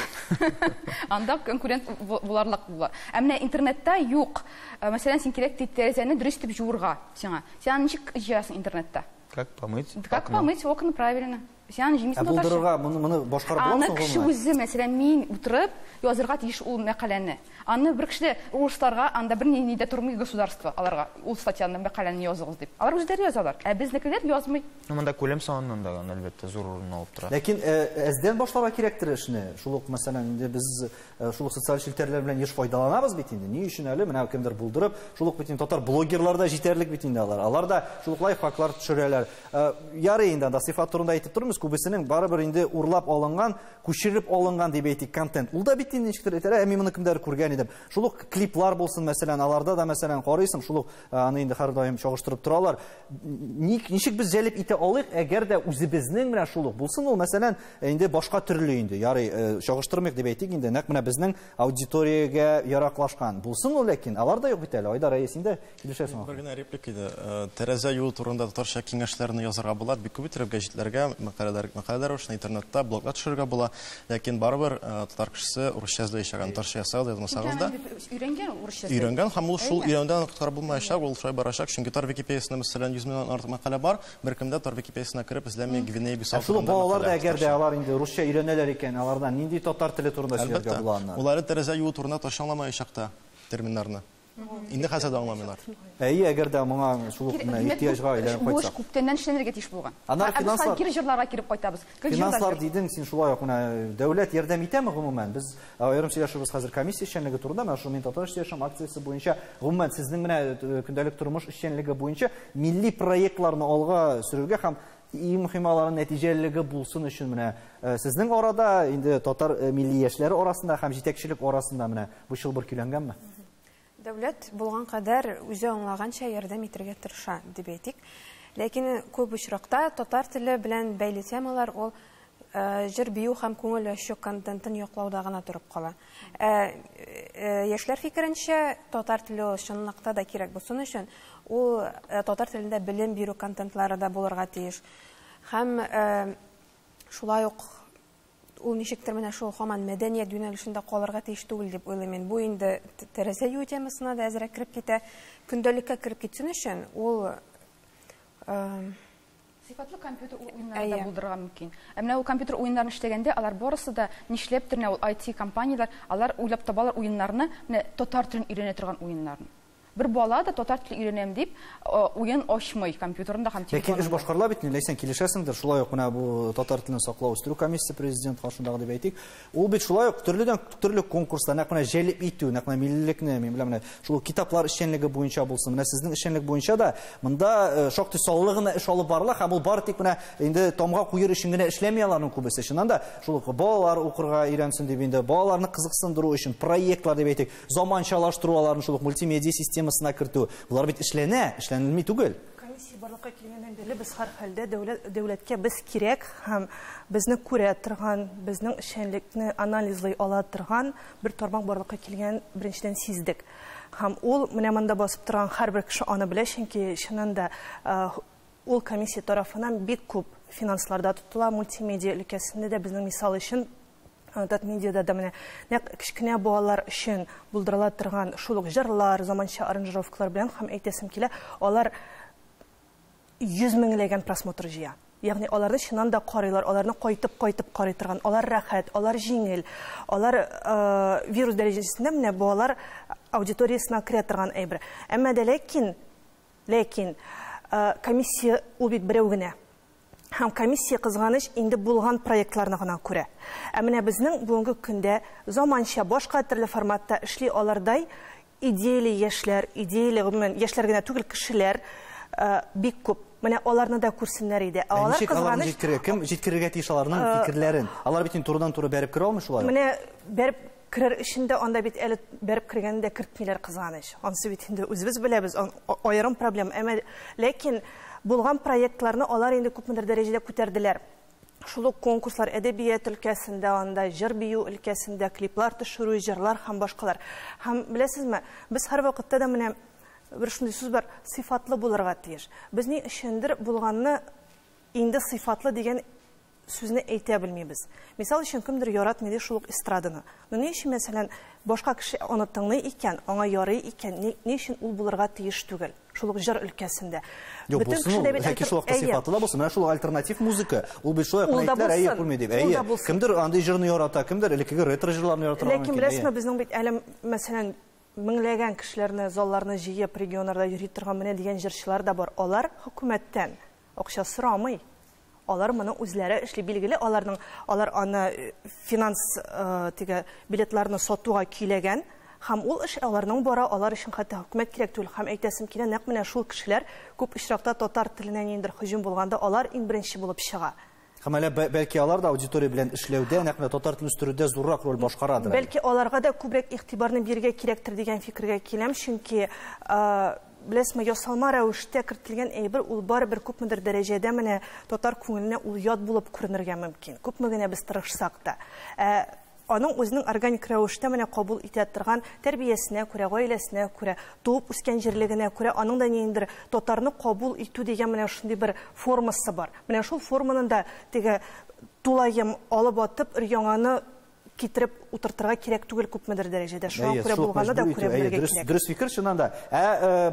Анда конкурент буларлык була. Ә менә интернетта юк. Мәсәлән, син кирәк тәрәзәне дөрес итеп җуырга сиңа. Син ничек җыясың интернетта? Как помыть? Как помыть окна правильно? Син җимисен татарча. Булдырырга моны башкарып буламы соң? Аны кеше үзе, мәсәлән, мин утырып язырга тиеш ул мәкаләне. Аны бер кеше урысларга анда бер нидә тормый государство аларга ул статьяны мәкаләне языгыз дип. Алар үзләре язалар. Ә безнекеләр язмый. Монда күләм саныннан да әлбәттә зур урын алып тора. Ләкин әздән башларга кирәктер эшне. Шул ук мәсәлән инде без шул ук социаль челтәрләр белән еш файдаланабыз бит инде. Ни өчен әле менә кемдер булдырып, шул ук бит инде татар блогерларда җитәрлек бит инде алар. Алар да шул ук лайфхаклар төшерәләр. Ярый инде анда сыйфат турында әйтеп тормыз, күбесенең барыбер инде урлап алынган, күчереп алынган дип әйтик контент. Ул да бит инде ничектер әйтәләр, ә мин моны кемдер күргән идем. Шул ук клиплар булсын, мәсәлән, аларда да мәсәлән карыйсың, шул ук аны инде һәр даим чагыштырып торалар. Ничек без җәлеп итә алыйк, әгәр дә үзебезнең менә шул ук булсын, ул мәсәлән инде башка төрле инде. Ярый, чагыштырмыйк дип әйтик инде, нәкъ менә безнең аудиториягә яраклашкан. Булсын ул, ләкин алар да юк бит әле. Айдар Әйсиндә килешәсең. Бер генә реплика иде. Тәрәзә юл турында татарча киңәшләрне язарга була, бик күп итеп гәҗитләргә, мәкаләләр өчен интернетта, блогка төшерергә була, ләкин барыбер татар кешесе урысча язмыйчаган, татарча язмасагыз да өйрәнгән урысча. Өйрәнгән һәм ул шул өйрәнгән кытар булмаячак, ул шулай барачак, чөнки тар Википедиясендә мәсәлән 100 меңнән артык мәкалә бар, беркемдә тар Википедиясенә кирип эзләмәй Гвинея Бисау. Шул балалар да әгәр дә алар инде русча өйрәнәләр икән, алардан нинди татар теле турында сөйләргә була аны? Улары тәрәзә юл турында ташламаячак та терминнарны. Инде хәзер дә аңламыйлар. Әйе, әгәр дә моңа шул ук менә ихтыяҗга әйләнеп кайтса. Күптәннән эшләнергә тиеш булган. Аннары финанслар кире җырларга кирип кайтабыз. Финанслар дидең син шулай ук менә дәүләт ярдәм итәме гомумән? Без аерым сөйләшәбез хәзер комиссия эшчәнлеге турында, менә шул мин татарча яшәм акциясе буенча гомумән сезнең менә көндәлек тормыш эшчәнлеге буенча милли проектларны алга сөрергә һәм иң мөһималарын нәтиҗәлелеге булсын өчен менә сезнең арада инде татар милли яшьләре арасында һәм җитәкчелек арасында менә бу чылбыр көйләнгәнме? Дәүләт булган кадәр үзе аңлаганча ярдәм итәргә тырыша дип әйтик. Ләкин күп очракта татар теле белән бәйле темалар ул җыр бию һәм күңел ачу контентын яклауда гына торып кала. Яшьләр фикеренчә, татар теле чынлыкта да кирәк булсын өчен, ул татар телендә белем бирү контентлары да булырга тиеш. Һәм шулай ук ул ничектер менә шул һаман мәдәният юнәлешендә калырга тиеш түгел дип уйлыйм. Бу инде тәрәзә юу темасына да әзрәк кирип китә. Көндәлеккә кирип китсен өчен ул сыйфатлы компьютер уеннарында булдырырга мөмкин. Менә ул компьютер уеннарын эшләгәндә, алар барысы да нишләптер менә ул IT компанияләр, алар уйлап табалар уеннарны, менә татар телен өйрәнә торган уеннарны. Бер бала да татар телен өйрәнәм дип, уен ачмый компьютерында һәм телефонда. Ләкин эш башкарыла бит, ләйсән килешәсеңдер, шулай ук менә бу татар телен саклау үстерү комиссиясе президент каршындагы дип әйтик. Ул бит шулай ук төрле конкурслар, нәкъ менә җәлеп итү, нәкъ менә миллекне, мин беләм менә шул китаплар эшчәнлеге буенча булсын. Менә сезнең эшчәнлек буенча да монда шактый саллы гына эш алып барыла һәм ул бары тик менә инде тамга куер өчен генә эшләми аларның күбесе. Шуннан да шул балалар укырга өйрәнсен дип инде балаларны кызыксындыру өчен проектлар дип әйтик, заманчалаштыру аларны шул мультимедиа системасына кертү. Булар бит эшләнелми түгел. Комиссия барлыкка килгәннән бирле без һәр хәлдә дәүләткә без кирәк һәм безне күрә торган, безнең эшчәнлекне анализлый ала торган бер тармак барлыкка килгән беренчедән сиздек. Һәм ул менә монда басып торган һәрбер кеше аны белә, чөнки чыннан да ул комиссия тарафыннан бик күп финансларда тотыла, мультимедиа өлкәсендә дә безнең мисал өчен Татмедиада да менә нәкъ кечкенә балалар өчен булдырыла торган шул ук җырлар, заманча аранжировкалар белән һәм әйтәсем килә, алар 100 меңләгән просмотр җыя. Ягъни аларны чыннан да карыйлар, аларны кайтып карый торган, алар рәхәт, алар җиңел, алар вирус дәрәҗәсендә менә балалар аудиториясына керә торган әйбер. Әмма дә ләкин комиссия ул бит берәү генә. Һәм комиссия кызганыч инде булган проектларны гына күрә. Ә менә безнең бүгенге көндә заманча башка төрле форматта эшли алардай идеяле яшьләр, яшьләр генә түгел кешеләр бик күп. Менә аларны да күрсеннәр иде. Алар кызганыч кем җиткерергә тиеш аларның фикерләрен. Алар бит турыдан-туры бәреп керә алмый шулай. Менә бәреп керер өчен дә анда бит әле бәреп кергәндә кертмиләр кызганыч. Анысы бит инде үзебез беләбез, аерым проблема. Әмма ләкин булган проектларны алар инде күпмедер дәрәҗәдә күтәрделәр. Шул ук конкурслар әдәбият өлкәсендә, анда җыр бию өлкәсендә, клиплар төшерү, җырлар һәм башкалар. Һәм беләсезме, без һәр вакытта да менә бер шундый сүз бар, сыйфатлы булырга тиеш. Без ни өчендер булганны инде сыйфатлы дигән сүзне әйтә белмибез. Мисал өчен кемдер яратмый шул ук эстраданы. Ни өчен мәсәлән башка кеше аны тыңлый икән, аңа ярый икән, ни өчен ул булырга тиеш түгел? Шул ук җыр өлкәсендә. Бөтен кеше дә бит сыйфатлы булсын. Менә шул альтернатив музыка. Ул бит шулай әйтәләр, әйе күрми дип. Әйе. Кемдер андый җырны ярата, кемдер элеккеге ретро җырларны ярата. Ләкин беләсезме, безнең бит әле мәсәлән меңләгән кешеләрне залларны җыеп регионнарда йөри торган менә дигән җырчылар да бар. Алар хөкүмәттән акча сорамый. Алар моны үзләре эшли, билгеле, алар аны финанс билетларны сатуга көйләгән. Һәм ул эш аларның бара, алар өчен хәтта хөкүмәт кирәк түгел. Һәм әйтәсем килә, нәкъ менә шул кешеләр күп очракта татар теленә ниндидер һөҗүм булганда, алар иң беренче булып чыга. Һәм әле бәлки алар да аудитория белән эшләүдә, нәкъ менә татар телен үстерүдә зуррак роль башкарадыр. Бәлки аларга да күбрәк игътибарны бирергә кирәктер дигән фикергә киләм, чөнки беләсезме, ясалма рәвештә кертелгән әйбер ул барыбер күпмедер дәрәҗәдә менә татар күңеленә ул ят булып күренергә мөмкин. Күпме генә без тырышсак та. Аның үзенең органик рәвештә менә кабул итә торган тәрбиясенә күрә, гаиләсенә күрә, туып үскән җирлегенә күрә, аның да ниндидер татарны кабул итү дигән менә шундый бер формасы бар. Менә шул форманың да теге тулаем алып атып өр-яңаны китереп утыртырга кирәк түгел күпмедер дәрәҗәдә. Шуңа күрә булганы да күрә белергә кирәк. Дөрес фикер чыннан да.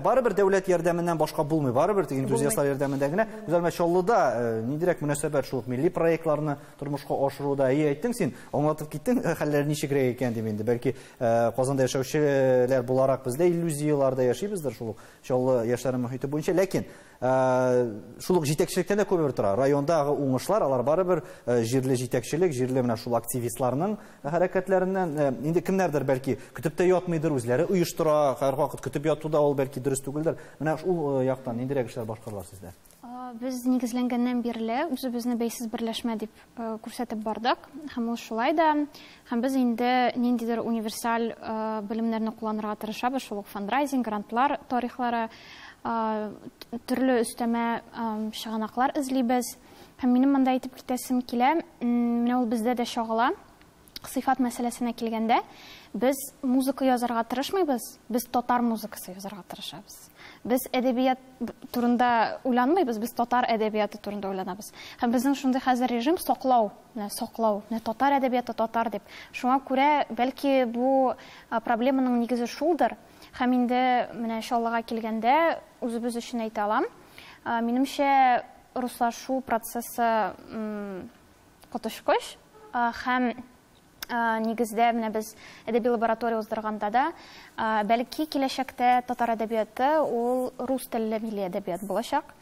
Барыбер дәүләт ярдәменнән башка булмый, барыбер энтузиастлар ярдәмендә генә. Үзәлмә Чаллыда ниндирәк мөнәсәбәт шул милли проектларны тормышка ашыруда. Әйттең син, аңлатып киттең, хәлләр ничегрәк икән дип инде. Бәлки Казанда яшәүчеләр буларак бездә иллюзияларда яшибездер шул Чаллы яшьләр мөхите буенча. Ләкин шул җитәкчелектән дә күбер тора. Райондагы уңышлар, алар барыбер җирле җитәкчелек, җирле менә шул активистларның хәрәкәтләреннән инде кемнәрдер бәлки көтеп тә ятмыйдыр, үзләре оештыра, һәр вакыт көтеп ятуда ул бәлки дөрес түгелдер. Менә ул яктан ниндирәк эшләр башкарыла сездә? Без нигезләнгәннән бирле үзебезне бәйсез берләшмә дип күрсәтеп бардык. Һәм ул шулай да, һәм без инде ниндидер универсаль белемнәрне кулланырга тырышабыз, шул фандрайзинг, грантлар тарихлары, төрле өстәмә чыганаклар эзлибез. Һәм минем монда әйтеп китәсем килә, менә ул бездә дә шагыла. Сыйфат мәсьәләсенә килгәндә, без музыка язарга тырышмыйбыз, без татар музыкасы язарга тырышабыз. Без әдәбият турында уйланмыйбыз, без татар әдәбияты турында уйланабыз. Һәм безнең шундый хәзер режим саклау, татар әдәбияты татар дип. Шуңа күрә, бәлки бу проблеманың нигезе шулдыр. Һәм инде менә иншаллага килгәндә үзебез өчен әйтә алам. Минемчә, руслашу процессы котышкыч һәм нигездә менә без әдәби лаборатория уздырганда да, бәлки киләчәктә татар әдәбияты ул рус телле милли әдәбият булачак.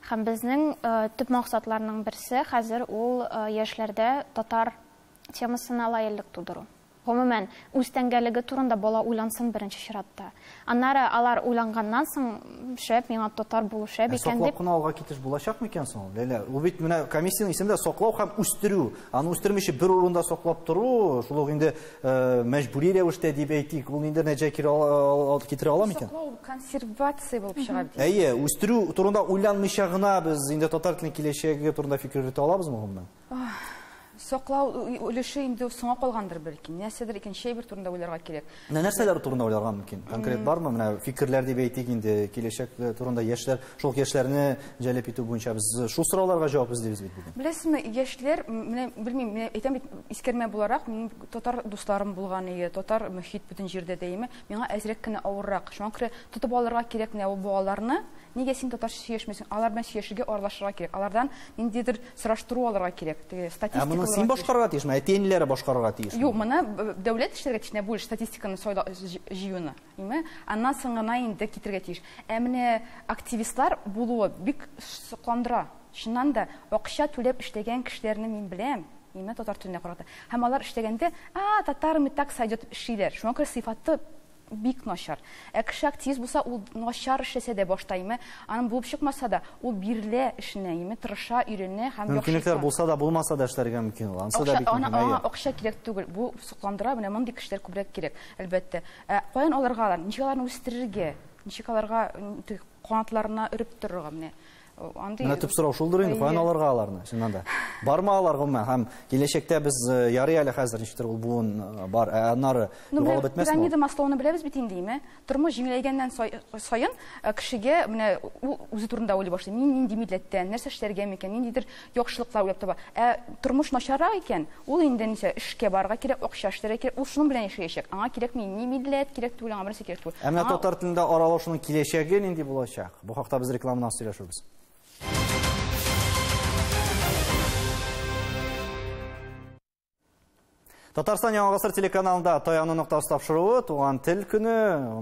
Һәм безнең төп максатларның берсе хәзер ул яшьләрдә татар темасына лаеклык тудыру. Гомумән, үз тәңгәлеге турында бала уйлансын беренче чиратта. Аннары алар уйланганнан соң, шәп, миңа татар булу шәп икән дип. Соклау кына алга китеш булачак микән соң? Ләйлә, ул бит менә комиссияның исемендә соклау һәм үстерү. Аны үстермичә бер урында соклап тору, шул ук инде мәҗбүри рәвештә дип әйтик, ул инде нәҗә китерә ала микән? Соклау консервация булып чыга бит. Әйе, үстерү турында уйланмыйча гына без инде татар теленең киләчәге турында фикер йөртә алабызмы гомумән? Соклау өлеше инде соңга калгандыр бәлки. Нәрсәдер икенче бер турында уйларга кирәк. Нәрсәләр турында уйларга мөмкин? Конкрет бармы? Менә фикерләр дип әйтик инде, киләчәк турында яшьләр, шул яшьләрне җәлеп итү буенча без шул сорауларга җавап эзлибез бит бүген. Беләсезме, яшьләр, менә белмим, менә әйтәм бит, искәрмә буларак, минем татар дусларым булган иде, татар мөхит бүтән җирдә дәйме, миңа әзрәк кенә авыррак. Шуңа күрә тотып алырга кирәк менә ул балаларны. Нигә син татарча сөйләшмәсең? Алар белән сөйләшергә, аралашырга кирәк. Алардан ниндидер сораштыру алырга кирәк. Статистика. Син башкарырга тиешме? Әтиәниләре башкарырга тиешме? Юк, моны дәүләт эшләргә тиешне бу статистиканы җыюны. Име? Аннан соң гына инде китергә тиеш. Ә менә активистлар булуы бик сокландыра. Шуннан да акча түләп эшләгән кешеләрне мин беләм. Име татар теленә карата. Һәм алар эшләгәндә, татармы так сойдет эшлиләр. Шуңа күрә сыйфаты бик начар. Кеше активист булса, ул начар эшләсә дә баштаймы, аның булып чыкмаса да, ул бирелә эшенә, тырыша, өйрәнә һәм яхшы. Мөмкинлекләр булса да, булмаса да эшләргә мөмкин ул. Ансы да бик мөһим. Аңа акча кирәк түгел. Бу сокландыра, менә мондый кешеләр күбрәк кирәк, әлбәттә. Каян алырга алар? Ничек аларны үстерергә? Ничек аларга канатларына өреп торырга менә? Менә төп сорау шулдыр инде, каян алырга аларны? Шуннан да. Бармы алар гомумән? Һәм киләчәктә без ярый әле хәзер ничектер ул буын бар, аннары югалып бетмәсме? Пирамида маслауны беләбез бит инде, име? Тормыш җиңеләйгәннән саен кешегә менә үзе турында уйлый башлый. Мин нинди милләттән, нәрсә эшләргә микән, ниндидер яхшылыклар уйлап таба. Тормыш начаррак икән, ул инде ничә эшкә барырга кирәк, акча эшләргә кирәк, ул шуның белән яшәячәк. Аңа кирәк ни милләт, кирәк түгел, аңа берсе кирәк түгел. Менә татар телендә аралашуның киләчәге нинди булачак? Бу хакта без рекламадан сөйләшәбез. Татарстан Яңа гасыр телеканалында Таяны нокта тапшыруы, туган тел көне,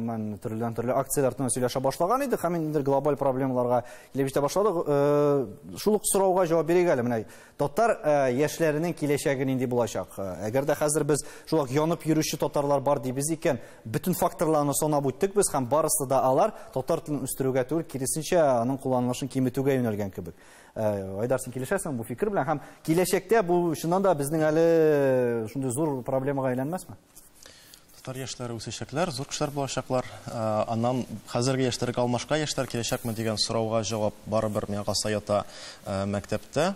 мен төрле акциялардан сөйләшә башлаган иде, һәм инде глобаль проблемаларга килеп җитә башладык. Шул ук сорауга җавап бирик әле. Менә татар яшьләренең киләчәге нинди булачак? Әгәр дә хәзер без шул ук янып йөрүче татарлар бар дибез икән, bütün факторларны санап үттек без, һәм барысы да алар татар телен үстерүгә түгел, киресенчә аның кулланылышын киметүгә юнәлгән кебек. Айдар, син килешәсең бу фикер белән, һәм киләчәктә бу шуннан да безнең әле шундый зур проблемага әйләнмәсме? Татар яшьләре үсәчәкләр, зур кешеләр булачаклар. Аннан хәзерге яшьләргә алмашка яшьләр киләчәкме дигән сорауга җавап барыбер миңа ята мәктәптә.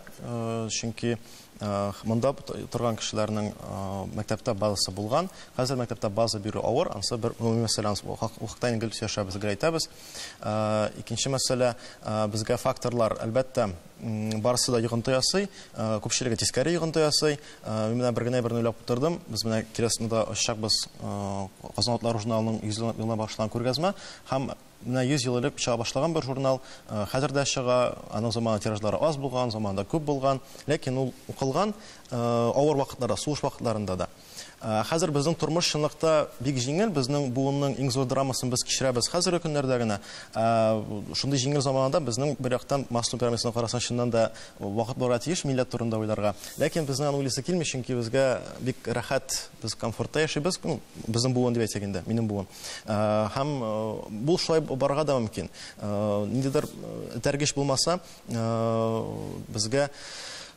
Чөнки монда торган кешеләрнең мәктәптә базасы булган. Хәзер мәктәптә база бирү авыр, ансы бер мәсьәлә вакытта ингел сөйләшәбез, әйтәбез. Икенче мәсьәлә, безгә факторлар әлбәттә барысы да йогынты ясый, күпчелеге тискәре йогынты ясый. Мин менә бер генә берне уйлап утырдым. Без менә киләсендә ачакбыз Казан атлар журналының 100 елына башлаган күргәзмә һәм менә 100 ел элек чыга башлаган бер журнал, хәзер дә чыга, аның заманы тиражлары аз булган, заманда күп булган, ләкин ул укылган авыр вакытларда, сугыш вакытларында да. Хәзер безнең тормыш чынлыкта бик җиңел, безнең буынның иң зур драмасын без кичерәбез хәзерге көннәрдә генә. Шундый җиңел заманда безнең бер яктан Маслоу пирамидасына карасаң, чыннан да вакыт барга тиеш милләт турында уйларга. Ләкин безнең аны уйлыйсы килми, чөнки безгә бик рәхәт, без комфортта яшибез, безнең буын дип әйтсәк инде, минем буын. Һәм бу шулай барырга да мөмкин. Ниндидер тәргеш булмаса, безгә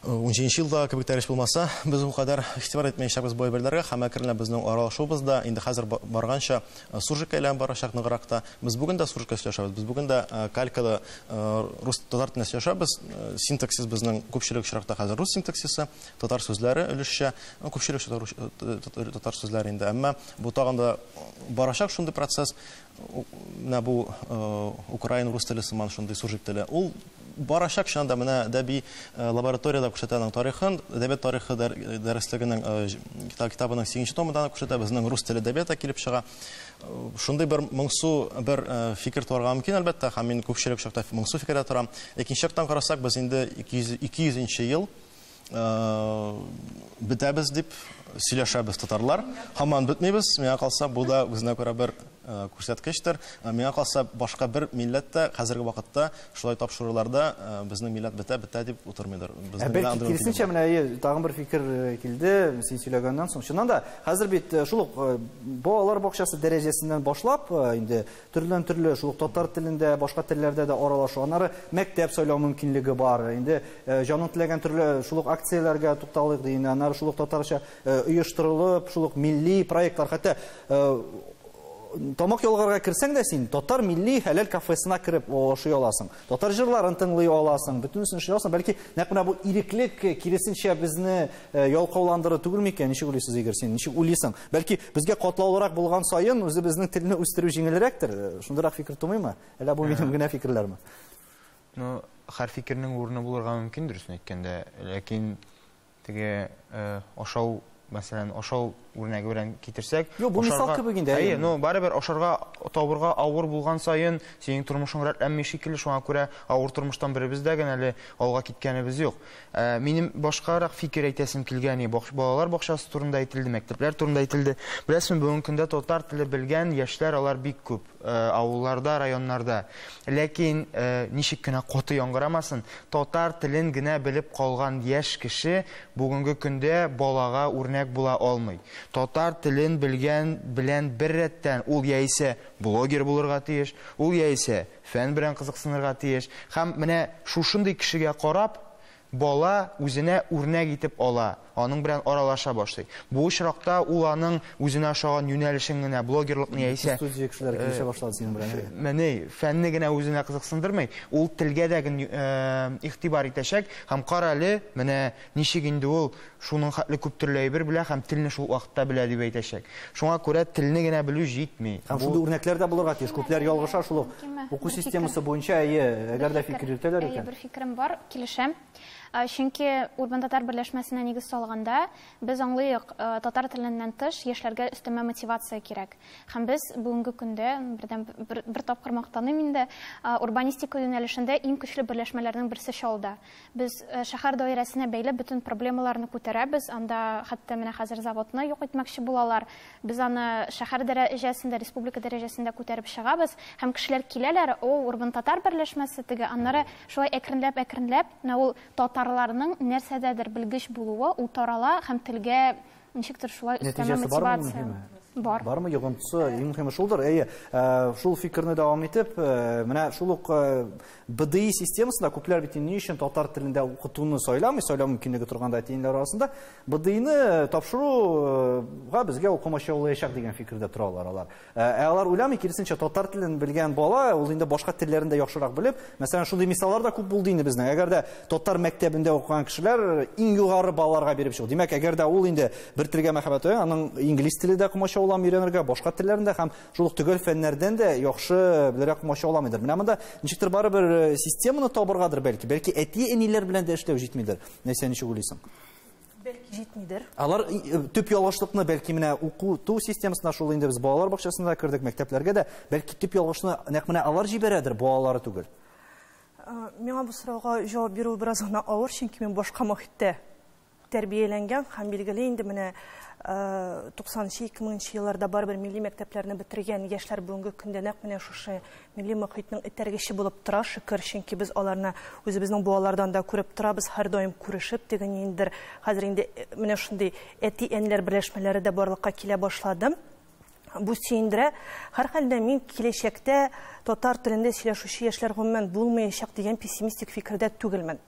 17 елда кебек булмаса, без бу кадәр игътибар итмәячәкбез бу әйберләргә, һәм әкренләп безнең аралашуыбызда инде хәзер барганча суржик әйләнеп барачак ныгракта. Без бүген дә суржикка сөйләшәбез. Біз бүген дә калькада рус татар телендә сөйләшәбез. Синтаксис безнең күпчелек очракта хәзер рус синтаксисы, татар сүзләре өлешчә, күпчелек татар сүзләре инде. Әмма бу тагында барачак шундый процесс, менә бу украин рус теле сыман шундый суржик теле. Ул барачак шунда менә дәби лабораторияда күрсәтәнең тарихын, әдәбият тарихы дәреслегенең китабының 8нче томында күрсәтә, безнең рус теле әдәбияты килеп чыга. Шундый бер моңсу бер фикер турга мөмкин, әлбәттә, һәм мин күпчелек чакта моңсу фикердә торам. Икенче яктан карасак, без инде 200нче ел бетәбез дип сөйләшәбез татарлар. Һаман бетмибез. Миңа калса, бу да үзенә күрә бер күрсәткечтер. Миңа калса, башка бер милләттә хәзерге вакытта шулай тапшыруларда безнең милләт бетә дип утырмыйдыр. Бәлки киресенчә менә тагын бер фикер килде, син сөйләгәннән соң. Чыннан да хәзер бит шулык балалар бакчасы дәрәҗәсеннән башлап, инде төрле шулык татар телендә, башка телләрдә дә аралашу, аннары мәктәп сайлау мөмкинлеге бар. Инде җанын теләгән төрле шулык акцияләргә тукталыйк ди, аннары шулык татарча оештырылып, шулык милли проектлар, хәтта тамак ялгарга кирсәң дә син татар милли хәләл кафесына кирип ашый аласың. Татар җырларын тыңлый аласың, бөтенсен эшли аласың. Бәлки нәкъ менә бу иреклек киресенчә безне ялкауландырыр түгел микән? Ничек уйлыйсыз, Игорь, син? Ничек уйлыйсың? Бәлки безгә катлаулырак булган сайын үзебезнең телне үстерү җиңелрәктер. Шундыйрак фикер тумыймы? Әллә бу минем генә фикерләрме? Ну, һәр фикернең урыны булырга мөмкин, дөресен әйткәндә. Ләкин теге ашау, мәсәлән, ашау үрнәге белән китерсәк, бу мисал кебек инде. Ну, барыбер ашарга, табырга авыр булган сайын, синең тормышың рәтләнми шикелле, шуңа күрә авыр тормыштан беребез дә генә әле алга киткәнебез юк. Минем башкарак фикер әйтәсем килгән, балалар бакчасы турында әйтелде, мәктәпләр турында әйтелде. Беләсезме, бүгенге көндә татар теле белгән яшьләр алар бик күп, авылларда, районнарда. Ләкин ничек кенә каты яңгырамасын, татар телен генә белеп калган яшь кеше бүгенге көндә балага үрнәк була алмый. Татар телен белгән белән бер рәттән ул яисә блогер булырга тиеш, ул яисә фән белән кызыксынырга тиеш. Һәм менә шушындый кешегә карап, бала үзенә үрнәк итеп ала, аның белән аралаша башлый. Бу очракта ул аның үзенә ошаган юнәлешен генә блогерлыкны яисә студия кешеләр килешә башлады синең белән. Менә фәнне генә үзенә кызыксындырмый, ул телгә дә игътибар итәчәк һәм каралы, менә ничек инде ул шуның хәтле күп төрле әйбер белә һәм телне шул вакытта белә дип әйтәчәк. Шуңа күрә телне генә белү җитми. Һәм шундый үрнәкләр дә булырга тиеш. Күпләр ялгыша шул уку системасы буенча, әгәр дә фикер йөртәләр икән. Бер фикерем бар, килешәм. Чөнки Урбан татар берләшмәсенә нигез салганда, без аңлыйк, татар теленнән тыш яшьләргә өстәмә мотивация кирәк. Һәм без бүгенге көндә бер тапкыр мактаным инде, урбанистика юнәлешендә иң көчле берләшмәләрнең берсе Шалда. Без шәһәр даирәсенә бәйле бөтен проблемаларны күтәрәбез, анда хәтта менә хәзер заводны юк итмәкче булалар. Без аны шәһәр дәрәҗәсендә, республика дәрәҗәсендә күтәреп чыгабыз, һәм кешеләр киләләр, Урбан татар берләшмәсе теге, аннары шулай әкренләп, ул татарларның нәрсәдәдер белгеч булуы, ул тарала һәм телгә ничектер шулай өстәмә мотивация бар. Бармы, йогынтысы, иң мөһиме шулдыр. Шул фикерне дәвам итеп, менә шул ук БДИ системасында күпләр бит ни өчен татар телендә укытуны сайлау мөмкинлеге торганда тиенләр арасында БДИны тапшыруга безгә укымашаулаячак дигән фикердә торалар алар. Алар уйламый, киресенчә татар телен белгән бала, ул инде башка телләрен дә яхшырак белеп, мәсәлән, шундый мисаллар да күп булды инде безнең. Әгәр дә татар мәктәбендә укыган кешеләр иң югары балларга биреп чыгу. Димәк, әгәр дә ул инде бер телгә мәхәббәт, аның инглиз теле дә укымашаулам өйрәнергә, башка телләрендә һәм шул төгәл фәннәрдән дә яхшы беләргә укымашауламыйдыр. Менә монда ничектер барыбер системаны табыргадыр бәлки. Бәлки әти-әниләр белән дә эшләү җитмидер. Нәрсә ничек уйлыйсың? Бәлки җитмидер. Алар төп ялгышлыкны бәлки менә укыту системасына шул инде без балалар бакчасында кирдек, мәктәпләргә дә бәлки төп ялгышны нәкъ менә алар җибәрәдер, балалары түгел. Миңа бу сорауга җавап бирү бераз гына авыр, чөнки мин башка мөхиттә тәрбияләнгән һәм билгеле инде менә 90-2000 елларда барбер милли мәктәпләрне бетергән яшьләр бүгенге көндә нәкъ менә шушы милли мөхитнең этәргече булып тора, шөкер, чөнки без аларны үзебезнең буалардан да күреп торабыз, һәр даим күрешеп дигән индер. Хәзер инде менә шундый әти-әниләр берләшмәләре дә барлыкка килә башлады. Бу сөендерә, һәрхәлдә мин киләчәктә татар телендә сөйләшүче яшьләр гомумән булмаячак дигән пессимистик фикердә түгелмен.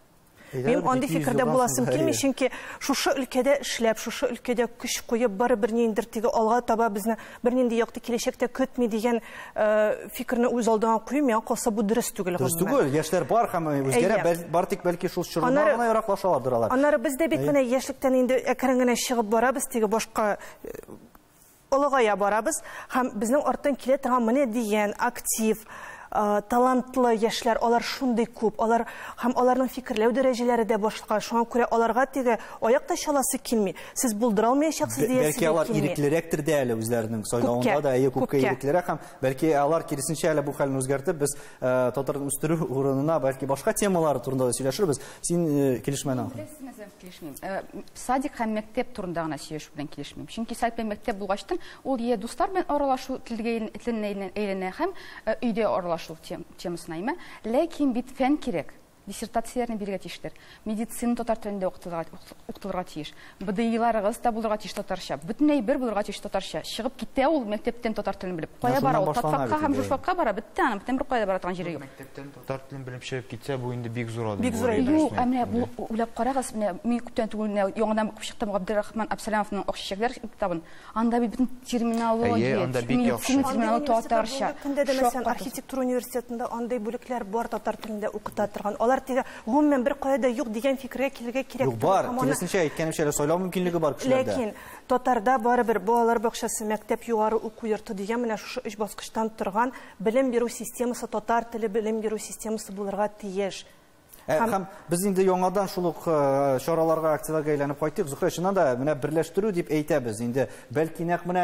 Мин андый фикердә буласым килми, чөнки шушы өлкәдә эшләп, шушы өлкәдә көч куеп бары бер ниндер теге алга таба безне бер нинди якты киләчәктә көтми дигән фикерне үз алдына куйым, я калса бу дөрес түгел. Дөрес түгел, яшьләр бар һәм үзгәрә, бар тик бәлки шул чорына гына яраклашалардыр алар. Аннары бездә бит менә яшьлектән инде әкрен генә чыгып барабыз, теге башка олыгая барабыз, һәм безнең арттан килә торган менә дигән актив, талантлы яшьләр, алар шундый күп, алар һәм аларның фикерләү дәрәҗәләре дә башка. Шуңа күрә аларга теге аякта чаласы килми. Сез булдыра алмаячаксыз диясе бәлки алар иреклерәктер дә әле үзләренең сайлауында да күпкә иреклерәк һәм бәлки алар киресенчә әле бу хәлне үзгәртеп без татарны үстерү урынына бәлки башка темалар турында да сөйләшербез. Син килешмәнең. Килешмим. Садик һәм мәктәп турында гына сөйләшү белән килешмим. Чөнки садик белән мәктәп булгачтан ул я дуслар белән аралашу телгә әйләнә һәм өйдә аралашу темасына име. Ләкин бит фән кирәк. Диссертацияләрне бирергә тиештер. Медицина татар телендә укытылырга тиеш. БДИларыгыз да булырга тиеш татарча. Бөтенләй бер булырга тиеш татарча. Чыгып китә ул мәктәптән татар телен белеп. Кая бара ул? Татфакка һәм журфакка бара. Бөтен бер кая бара торган җире юк. Мәктәптән татар телен белеп чыгып китсә, бу инде бик зур адым. Бик зур. Юк, менә бу уйлап карагыз, менә мин күптән түгел яңадан укып чыктым Габдурахман Абсалямовның Акчачаклар китабын. Анда бит терминология, анда бик яхшы. Татарча. Архитектура университетында андай бүлекләр бар татар телендә укыта торган. Алар теге бер кайда юк дигән фикергә килергә кирәк. Юк бар, киресенчә әйткәнемчә сайлау мөмкинлеге бар кешеләрдә. Ләкин татарда барыбер балалар бакчасы, мәктәп, югары уку йорты дигән менә шушы 3 баскычтан торган белем бирү системасы, татар теле белем бирү системасы булырга тиеш. Һәм без инде яңадан шул ук чараларга, акцияларга әйләнеп кайттык. Зөһрә, чыннан да менә берләштерү дип әйтәбез. Инде бәлки нәкъ менә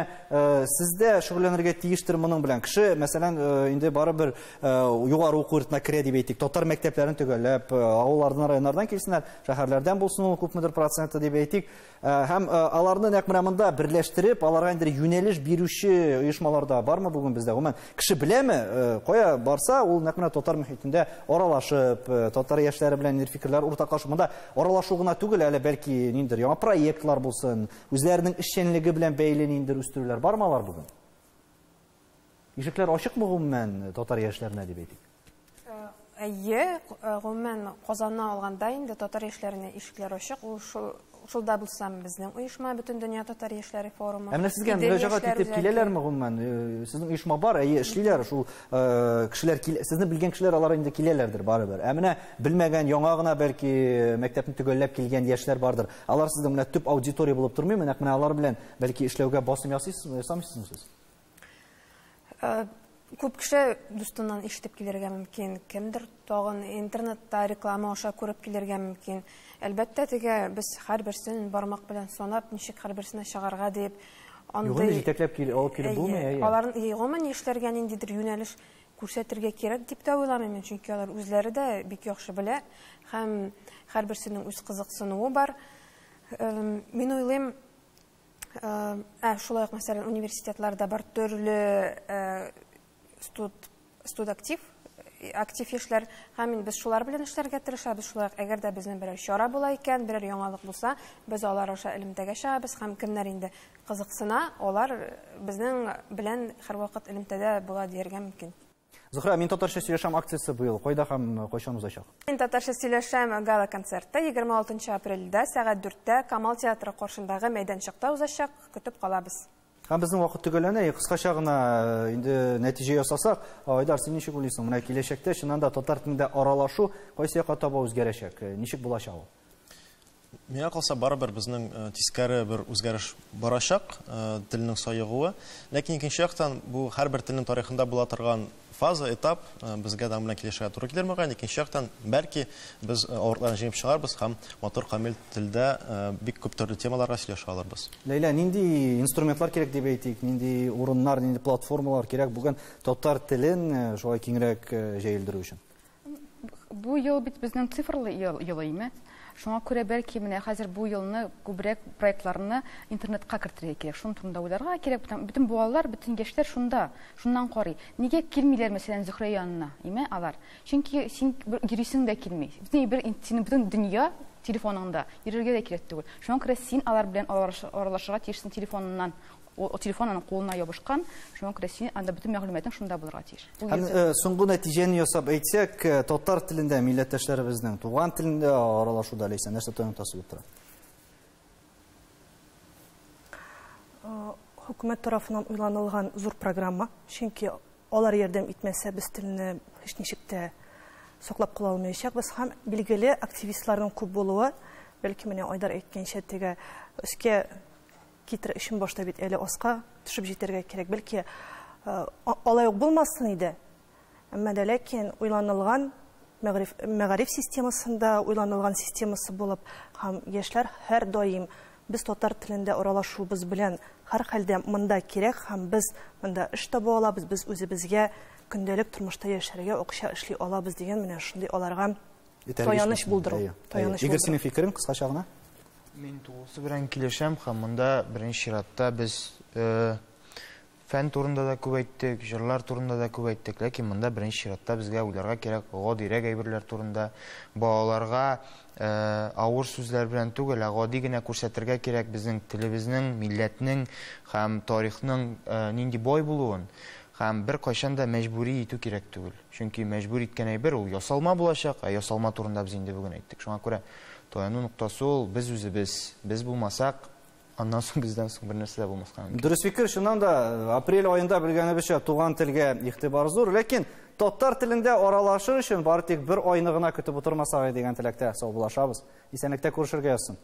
сездә шөгыльләнергә тиештер моның белән. Кеше, мәсәлән, инде барыбер югары уку йортына керә дип әйтик. Татар мәктәпләрен төгәлләп, авыллардан, районнардан килсеннәр, шәһәрләрдән булсын ул күпмедер проценты дип әйтик. Һәм аларны нәкъ менә монда берләштереп, аларга инде юнәлеш бирүче оешмаларда бармы бүген бездә? Гомумән, кеше беләме, кая барса, ул нәкъ менә татар мөхитендә аралашып, татар яшьләре белән фикерләр уртаклашу. Монда аралашу гына түгел, әле бәлки ниндер яңа проектлар булсын, үзләренең эшчәнлеге белән бәйле ниндер үстерүләр бармы алар бүген? Ишекләр ачыкмы гомумән татар яшьләренә дип әйтик? Әйе, гомумән Казанны алганда инде татар яшьләренә ишекләр ачык. Ул шулда булсам безнең оешма Бөтен дөнья татар яшьләре форумы. Менә сезгә мөрәҗәгать итеп киләләрме гомумән? Сезнең оешма бар, әйе, эшлиләр, шул кешеләр сезне белгән кешеләр алар инде киләләрдер барыбер. Менә белмәгән, яңа гына бәлки мәктәпне төгәлләп килгән яшьләр бардыр. Алар сезнең менә төп аудитория булып тормыймы? Менә алар белән бәлки эшләүгә басым ясыйсызмы сез? Күп кеше дустыннан ишетеп килергә мөмкин, кемдер тагын интернетта реклама аша күреп килергә мөмкин. Әлбәттә, теге без һәрберсен бармак белән санап, ничек һәрберсенә чыгарга дип, андай җитәкләп алып килеп булмый. Аларны гомумән эшләргә ниндидер юнәлеш күрсәтергә кирәк дип тә уйламыйм, чөнки алар үзләре дә бик яхшы белә һәм һәрберсенең үз кызыксынуы бар. Мин уйлыйм, шулай ук мәсәлән университетларда бар төрле актив яшьләр, һәм без шулар белән эшләргә тырышабыз. Шулай ук әгәр дә безнең берәр чара була икән, берәр яңалык булса, без алар аша элемтәгә чыгабыз һәм кемнәр инде кызыксына, алар безнең белән һәрвакыт элемтәдә була дияргә мөмкин. Зөһрә, мин татарча сөйләшәм акциясе быел кайда һәм кайчан узачак? Мин татарча сөйләшәм гала концертта 26 апрельдә сәгать 4-тә Камал театры каршындагы мәйданчыкта узачак. Көтеп калабыз. Һәм безнең вакыт төгәлләнә, кыскача гына инде нәтиҗә ясасак, Айдар, син ничек уйлыйсың? Менә киләчәктә чыннан да татар телендә аралашу кайсы якка таба үзгәрәчәк? Ничек булачак ул? Миңа калса барыбер безнең тискәре бер үзгәреш барачак, телнең саегуы. Ләкин икенче яктан бу һәрбер телнең тарихында була торган фаза, этап безгә дә белән килешергә туры килер мөгаен. Икенче яктан бәлки без авырлыкларны җиңеп чыгарбыз һәм матур камил телдә бик күп төрле темаларга сөйләшә алырбыз. Ләйлә, нинди инструментлар кирәк дип әйтик, нинди урыннар, нинди платформалар кирәк бүген татар телен шулай киңрәк җәелдерү өчен? Бу ел бит безнең цифрлы елы име. Шуңа күрә бәлки менә хәзер бу елны күбрәк проектларны интернетка кертергә кирәк. Шуны турында уйларга кирәк. Бөтен балалар, бөтен яшьләр шуннан карый. Нигә килмиләр мәсәлән Зөһрә янына? Име алар? Чөнки син йөрисең дә килми. Бөтен бөтен дөнья телефоныңда йөрергә дә кирәк түгел. Шуңа күрә син алар белән аралашырга тиешсең телефоныннан. O telefon аның қолына ябышкан, шуңа күрә син анда бөтен мәгълүматың шунда булырга тиеш. Һәм соңгы нәтиҗәне ясап әйтсәк, татар телендә милләттәшләребезнең туган телендә аралашуда ләйсә нәрсә тасып тора? Хөкүмәт тарафыннан уйланылган зур программа, чөнки алар ярдәм итмәсә, без телне һеч ничек тә саклап кала алмаячакбыз һәм билгеле активистларның күп булуы, бәлки менә Айдар әйткәнчә теге өскә китер өчен башта бит әле аска төшеп җитәргә кирәк. Бәлки алай ук булмасын иде. Әмма дә ләкин уйланылган мәгариф системасында уйланылган системасы булып, һәм яшьләр һәр даим без татар телендә аралашуыбыз белән һәр хәлдә монда кирәк һәм без монда эш таба алабыз, без үзебезгә көндәлек тормышта яшәргә акча эшли алабыз дигән менә шундый аларга таяныч булдыру. Игорь, синең фикерең кыскача гына? Мен туысы белән килешәм һәм монда беренче чиратта без фән турында да күп әйттек, җырлар турында да күп әйттек, ләкин монда беренче чиратта безгә уйларга кирәк гадирәк әйберләр турында, балаларга авыр сүзләр белән түгел, гади генә күрсәтергә кирәк безнең телебезнең, милләтнең һәм тарихның нинди бай булуын. Һәм бер кайчан да мәҗбүри итү кирәк түгел. Чөнки мәҗбүр иткән әйбер ул ясалма булачак, ясалма турында без инде бүген әйттек. Шуңа күрә таяну нуктасы ул без үзебез. Без булмасак, аннан соң бездән соң бер нәрсә дә булмаска мөмкин. Дөрес фикер, шуннан да апрель айында белгәнебезчә туган телгә игътибар зур, ләкин татар телендә аралашыр өчен бары тик бер айны гына көтеп утырмасак дигән теләктә сау булашабыз. Исәнлектә күрешергә язсын.